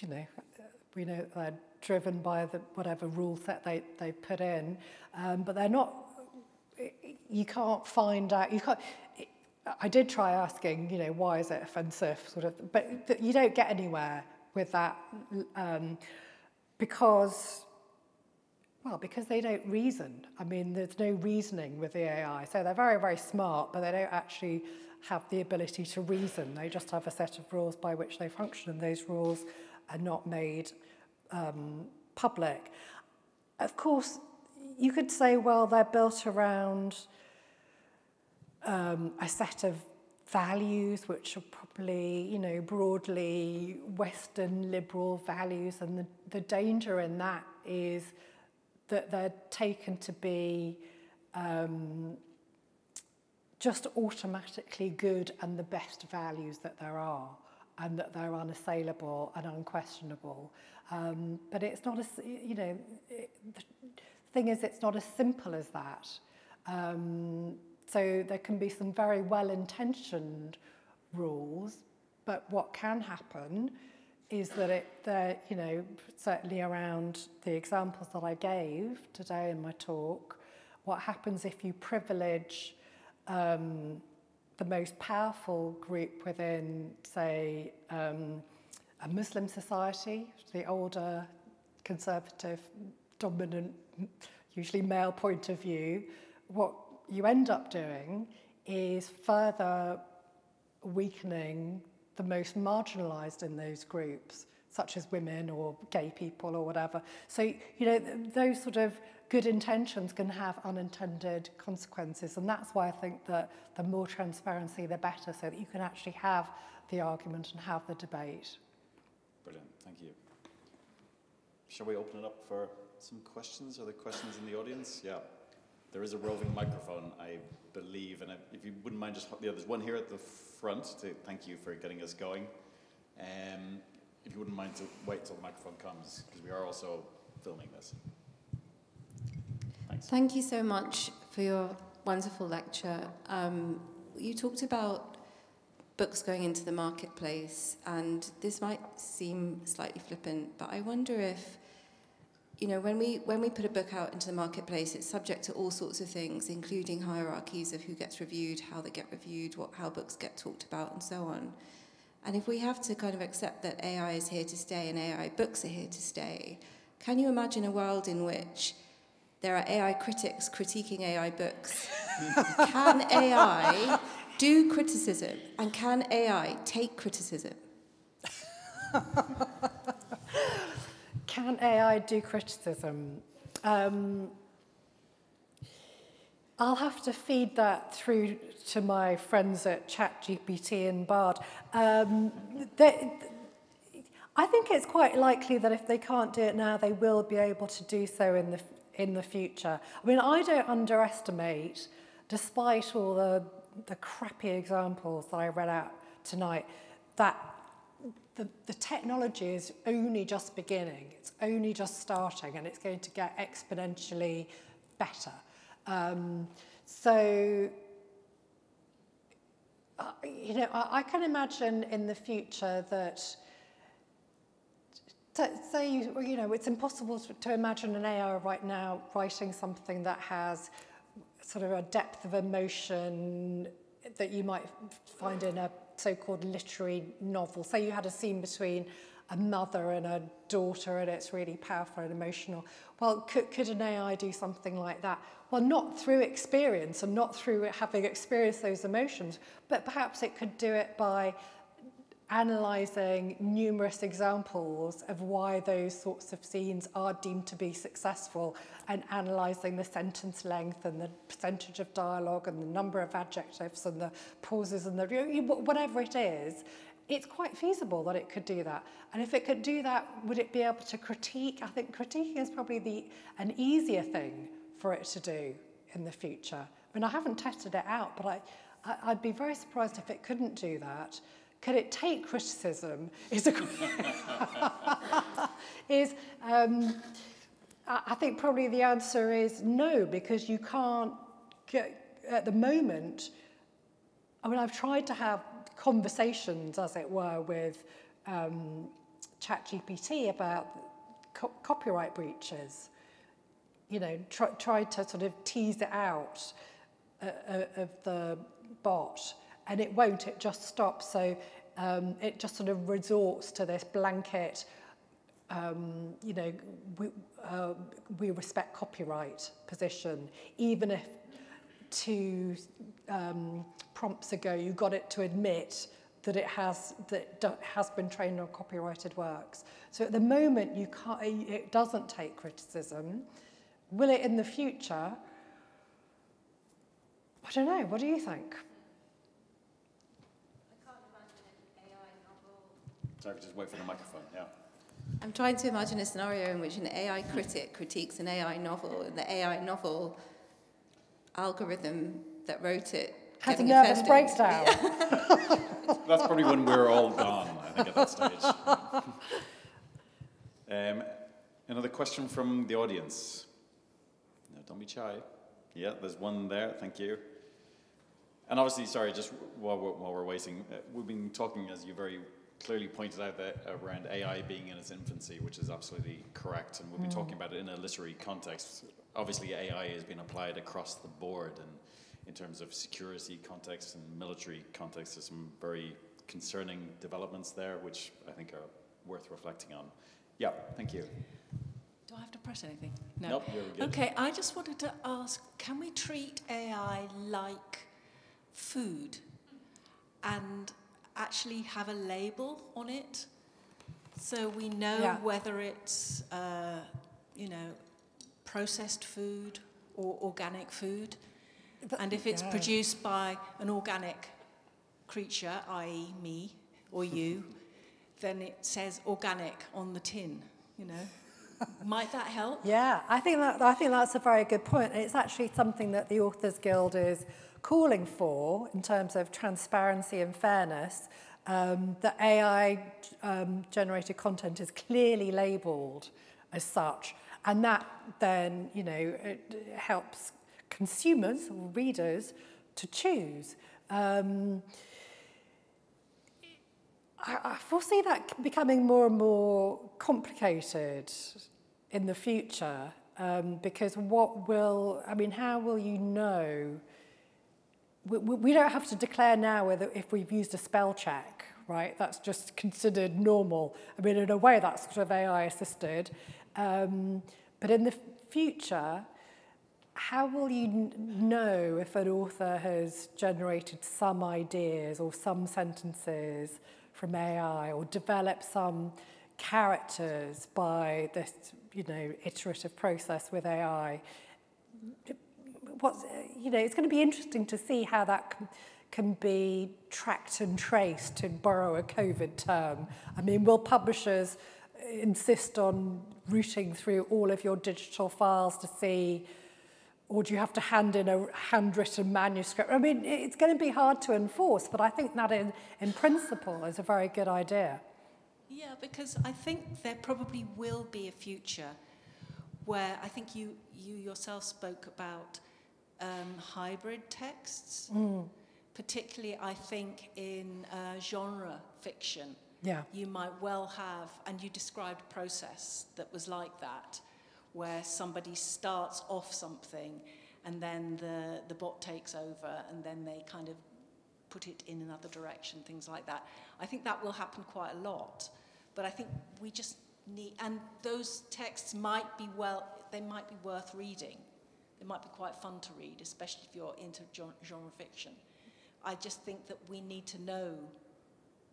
you know, we know they're driven by the whatever rule set they put in, but they're not, you can't find out, you can't, I did try asking, you know, why is it offensive, sort of, but you don't get anywhere with that because they don't reason. I mean, there's no reasoning with the AI. So they're very, very smart, but they don't actually have the ability to reason. They just have a set of rules by which they function, and those rules are not made public. Of course, you could say, well, they're built around a set of values which are probably, you know, broadly Western liberal values, and the danger in that is that they're taken to be just automatically good and the best values that there are, and that they're unassailable and unquestionable. But it's not, you know, the thing is, it's not as simple as that. So there can be some very well-intentioned rules, but what can happen is that you know, certainly around the examples that I gave today in my talk, what happens if you privilege the most powerful group within, say, a Muslim society, the older, conservative, dominant, usually male point of view, what you end up doing is further weakening the most marginalised in those groups, such as women or gay people or whatever. So, you know, those sort of good intentions can have unintended consequences, and that's why I think that the more transparency, the better, so that you can actually have the argument and have the debate. Brilliant, thank you. Shall we open it up for some questions? Are there questions in the audience? Yeah. There is a roving microphone, I believe, and if you wouldn't mind just, yeah, there's one here at the front, to thank you for getting us going. If you wouldn't mind to wait till the microphone comes, because we are also filming this. Thanks. Thank you so much for your wonderful lecture. You talked about books going into the marketplace, and this might seem slightly flippant, but I wonder if, you know, when we put a book out into the marketplace, it's subject to all sorts of things, including hierarchies of who gets reviewed, how they get reviewed, how books get talked about, and so on. And if we have to kind of accept that AI is here to stay and AI books are here to stay, can you imagine a world in which there are AI critics critiquing AI books? Can AI do criticism, and can AI take criticism? Can AI do criticism? I'll have to feed that through to my friends at ChatGPT and Bard. I think it's quite likely that if they can't do it now, they will be able to do so in the future. I mean, I don't underestimate, despite all the crappy examples that I read out tonight, that the technology is only just beginning. It's only just starting, and it's going to get exponentially better. So, you know, I can imagine in the future that, say, you know, it's impossible to imagine an AI right now writing something that has sort of a depth of emotion that you might find in a so-called literary novel. Say you had a scene between a mother and a daughter and it's really powerful and emotional. Well, could an AI do something like that? Well, not through experience and not through having experienced those emotions, but perhaps it could do it by analysing numerous examples of why those sorts of scenes are deemed to be successful and analysing the sentence length and the percentage of dialogue and the number of adjectives and the pauses and the whatever it is. It's quite feasible that it could do that. And if it could do that, would it be able to critique? I think critiquing is probably an easier thing for it to do in the future. I mean, I haven't tested it out, but I'd be very surprised if it couldn't do that. Could it take criticism? I think probably the answer is no, because you can't get, at the moment, I mean, I've tried to have conversations, as it were, with ChatGPT about copyright breaches. You know, tried to sort of tease it out of the bot, and it won't, it just stops. So it just sort of resorts to this blanket, you know, we respect copyright position, even if 2 prompts ago you got it to admit that it has been trained on copyrighted works. So at the moment it doesn't take criticism. Will it in the future? I don't know. What do you think? I can't imagine an AI novel. Sorry, just wait for the microphone. Yeah. I'm trying to imagine a scenario in which an AI critic critiques an AI novel, and the AI novel algorithm that wrote it has a nervous breakdown. Yeah. That's probably when we're all gone, I think, at that stage. Another question from the audience. No, don't be shy. Yeah, there's one there. Thank you. And obviously, sorry, just while we're waiting, we've been talking, as you very clearly pointed out, that around AI being in its infancy, which is absolutely correct. And we'll be talking about it in a literary context. Obviously, AI has been applied across the board, and in terms of security context and military context, there's some very concerning developments there, which I think are worth reflecting on. Yeah, thank you. Do I have to press anything? No. Nope, you're good. Okay, I just wanted to ask, can we treat AI like food and actually have a label on it so we know whether it's, you know, processed food or organic food? And if it's produced by an organic creature, i.e. me or you, then it says organic on the tin, you know? Might that help? Yeah, I think that's a very good point. It's actually something that the Authors Guild is calling for in terms of transparency and fairness. That AI generated content is clearly labelled as such, and that then, you know, it helps consumers or readers to choose. I foresee that becoming more and more complicated in the future, because how will you know? We don't have to declare now if we've used a spell check, right? That's just considered normal. I mean, in a way, that's sort of AI assisted. But in the future, how will you know if an author has generated some ideas or some sentences from AI, or developed some characters by this, you know, iterative process with AI? It's going to be interesting to see how that can be tracked and traced, to borrow a COVID term. I mean, will publishers insist on routing through all of your digital files to see, or do you have to hand in a handwritten manuscript? I mean, it's going to be hard to enforce, but I think that in principle is a very good idea. Yeah, because I think there probably will be a future where, I think you yourself spoke about hybrid texts, particularly I think in genre fiction. Yeah. You might well have, and you described a process that was like that, where somebody starts off something and then the bot takes over and then they kind of put it in another direction, things like that. I think that will happen quite a lot, but I think we just need, and those texts might be worth reading. They might be quite fun to read, especially if you're into genre fiction. I just think that we need to know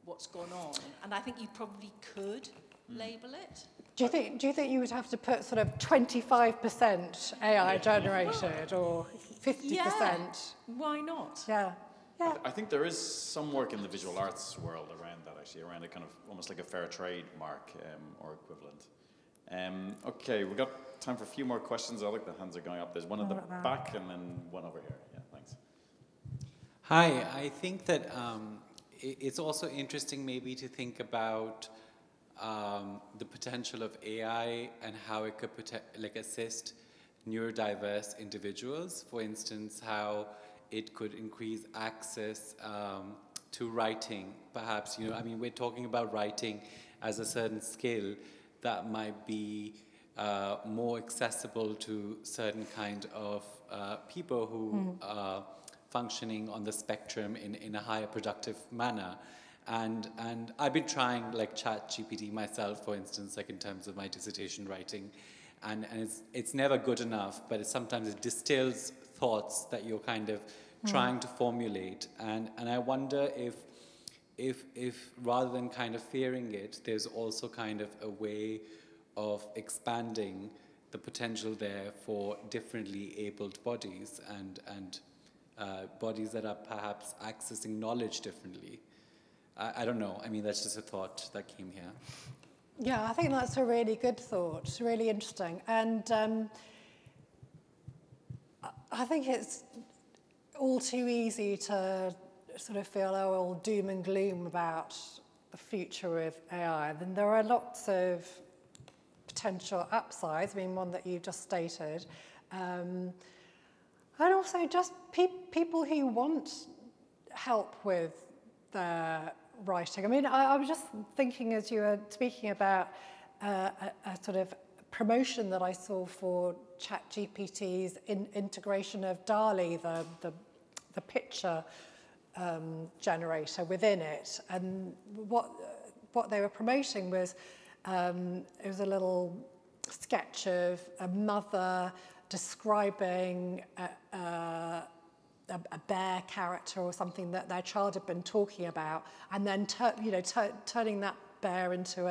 what's gone on, and I think you probably could label it. Do you think you would have to put sort of 25% AI generated or 50%? Yeah, why not? Yeah. Yeah. I think there is some work in the visual arts world around that, actually, around a kind of almost like a fair trade mark or equivalent. Okay, we've got time for a few more questions. I look, the hands are going up. There's one at the back and then one over here. Yeah, thanks. Hi, I think that it's also interesting maybe to think about the potential of AI and how it could assist neurodiverse individuals. For instance, how it could increase access to writing, perhaps. I mean, we're talking about writing as a certain skill that might be more accessible to certain kind of people who are functioning on the spectrum in a higher productive manner. And I've been trying like ChatGPT myself, for instance, like in terms of my dissertation writing, and it's never good enough, but sometimes it distills thoughts that you're kind of trying to formulate, and I wonder if rather than kind of fearing it, there's also kind of a way of expanding the potential there for differently abled bodies and bodies that are perhaps accessing knowledge differently. I don't know. I mean, that's just a thought that came here. Yeah, I think that's a really good thought. It's really interesting. And I think it's all too easy to sort of feel, all doom and gloom about the future with AI. Then there are lots of potential upsides. I mean, one that you just stated. And also just people who want help with their writing. I mean, I was just thinking as you were speaking about a sort of promotion that I saw for ChatGPT's integration of DALL-E, the picture generator within it. And what they were promoting was, it was a little sketch of a mother describing a bear character or something that their child had been talking about, and then turning that bear into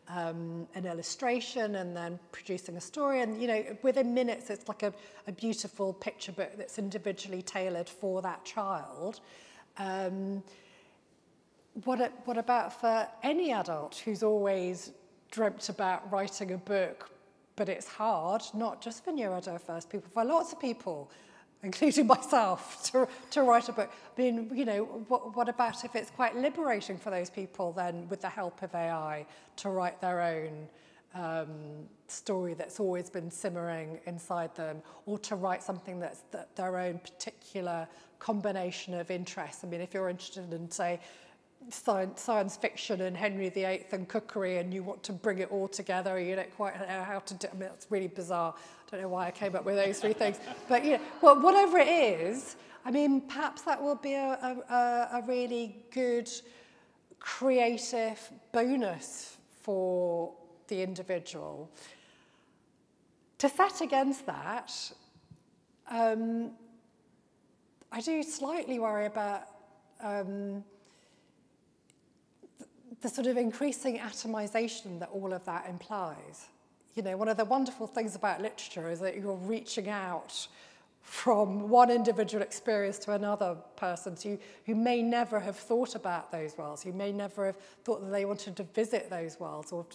an illustration and then producing a story. And within minutes, it's like a beautiful picture book that's individually tailored for that child. What about for any adult who's always dreamt about writing a book, but it's hard, not just for neurodiverse people, for lots of people, including myself, to write a book. I mean, what about if it's quite liberating for those people then, with the help of AI, to write their own story that's always been simmering inside them, or to write something that's their own particular combination of interests? I mean, if you're interested in, say, science fiction and Henry VIII and cookery, and you want to bring it all together, you don't quite know how to do. I mean, it's really bizarre. I don't know why I came up with those three things, but well, whatever it is, I mean, perhaps that will be a really good creative bonus for the individual. To set against that, I do slightly worry about the sort of increasing atomization that all of that implies. One of the wonderful things about literature is that you're reaching out from one individual experience to another person who may never have thought about those worlds, who may never have thought that they wanted to visit those worlds or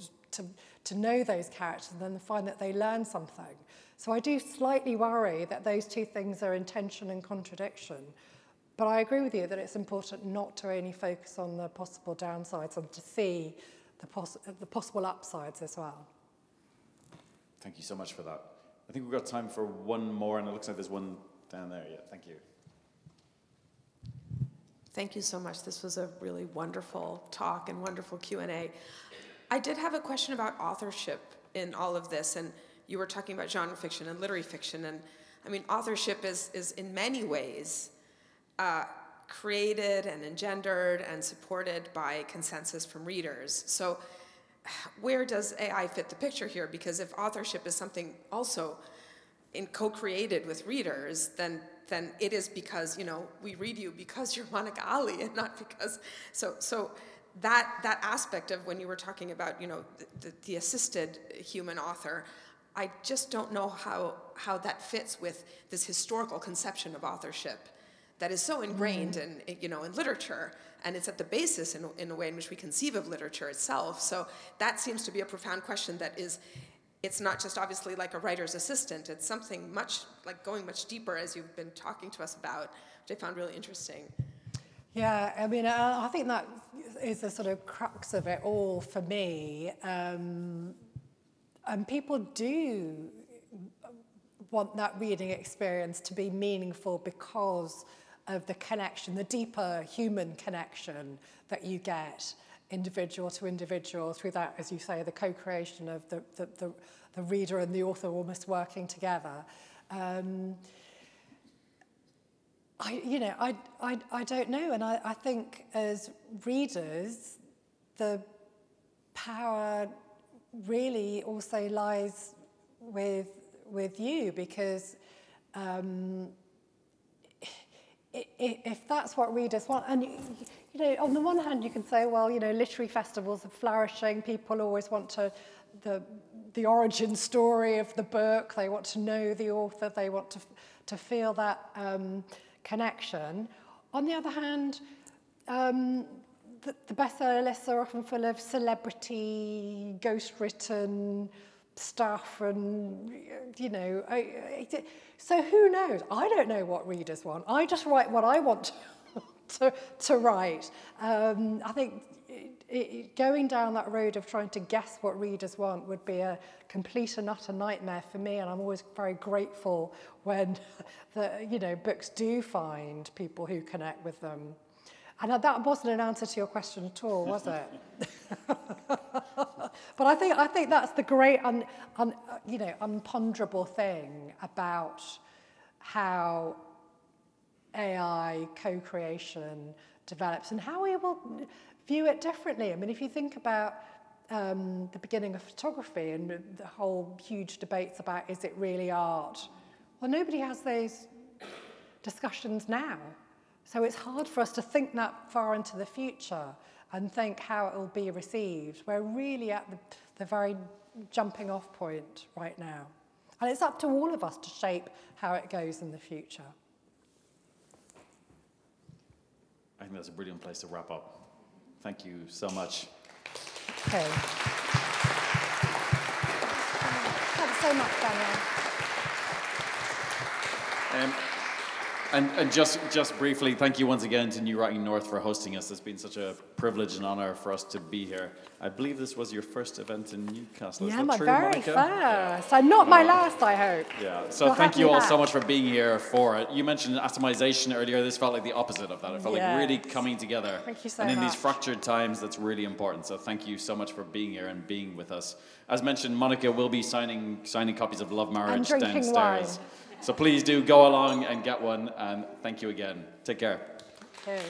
to know those characters, and then find that they learn something. So I do slightly worry that those two things are in tension and contradiction. But I agree with you that it's important not to only focus on the possible downsides and to see the possible upsides as well. Thank you so much for that. I think we've got time for one more, and it looks like there's one Down there, yeah, thank you. Thank you so much. This was a really wonderful talk and wonderful Q&A. I did have a question about authorship in all of this, and you were talking about genre fiction and literary fiction, and I mean, authorship is in many ways created and engendered and supported by consensus from readers. So where does AI fit the picture here? Because if authorship is something also co-created with readers, then it is because, you know, we read you because you're Monica Ali and not because, so that aspect of when you were talking about, you know, the assisted human author, I just don't know how that fits with this historical conception of authorship that is so ingrained in, you know, in literature, and it's at the basis in a way in which we conceive of literature itself. So that seems to be a profound question that is, it's not just obviously like a writer's assistant, it's something much, like going much deeper, as you've been talking to us about, which I found really interesting. Yeah, I mean, I think that is the sort of crux of it all for me. And people do want that reading experience to be meaningful because of the connection, the deeper human connection that you get individual to individual through that, as you say, the co-creation of the reader and the author almost working together. I don't know, and I think as readers, the power really also lies with you, because if that's what readers want, and you know, on the one hand you can say, well, you know, literary festivals are flourishing, people always want the origin story of the book, they want to know the author, they want to feel that connection. On the other hand, the bestseller lists are often full of celebrity, ghost-written stuff, and, you know, so who knows? I don't know what readers want. I just write what I want to write. I think going down that road of trying to guess what readers want would be a complete and utter nightmare for me, and I'm always very grateful when books do find people who connect with them. And that wasn't an answer to your question at all, was it? But I think that's the great unponderable thing about how AI co-creation develops and how we will view it differently. I mean, if you think about the beginning of photography and the whole huge debates about, is it really art? Well, nobody has those discussions now. So it's hard for us to think that far into the future and think how it will be received. We're really at the very jumping off point right now. And it's up to all of us to shape how it goes in the future. I think that's a brilliant place to wrap up. Thank you so much. Okay. Thanks so much, Daniel. And just briefly, thank you once again to New Writing North for hosting us. It's been such a privilege and honour for us to be here. I believe this was your first event in Newcastle. Is that my true, very Monica? first. And not my last, I hope. Yeah, so thank you all so much for being here for it. You mentioned atomization earlier. This felt like the opposite of that. It felt like really coming together. Thank you so much. And in these much. fractured times, that's really important. So thank you so much for being here and being with us. As mentioned, Monica will be signing copies of Love Marriage downstairs. Wine. So please do go along and get one, and thank you again. Take care. Okay.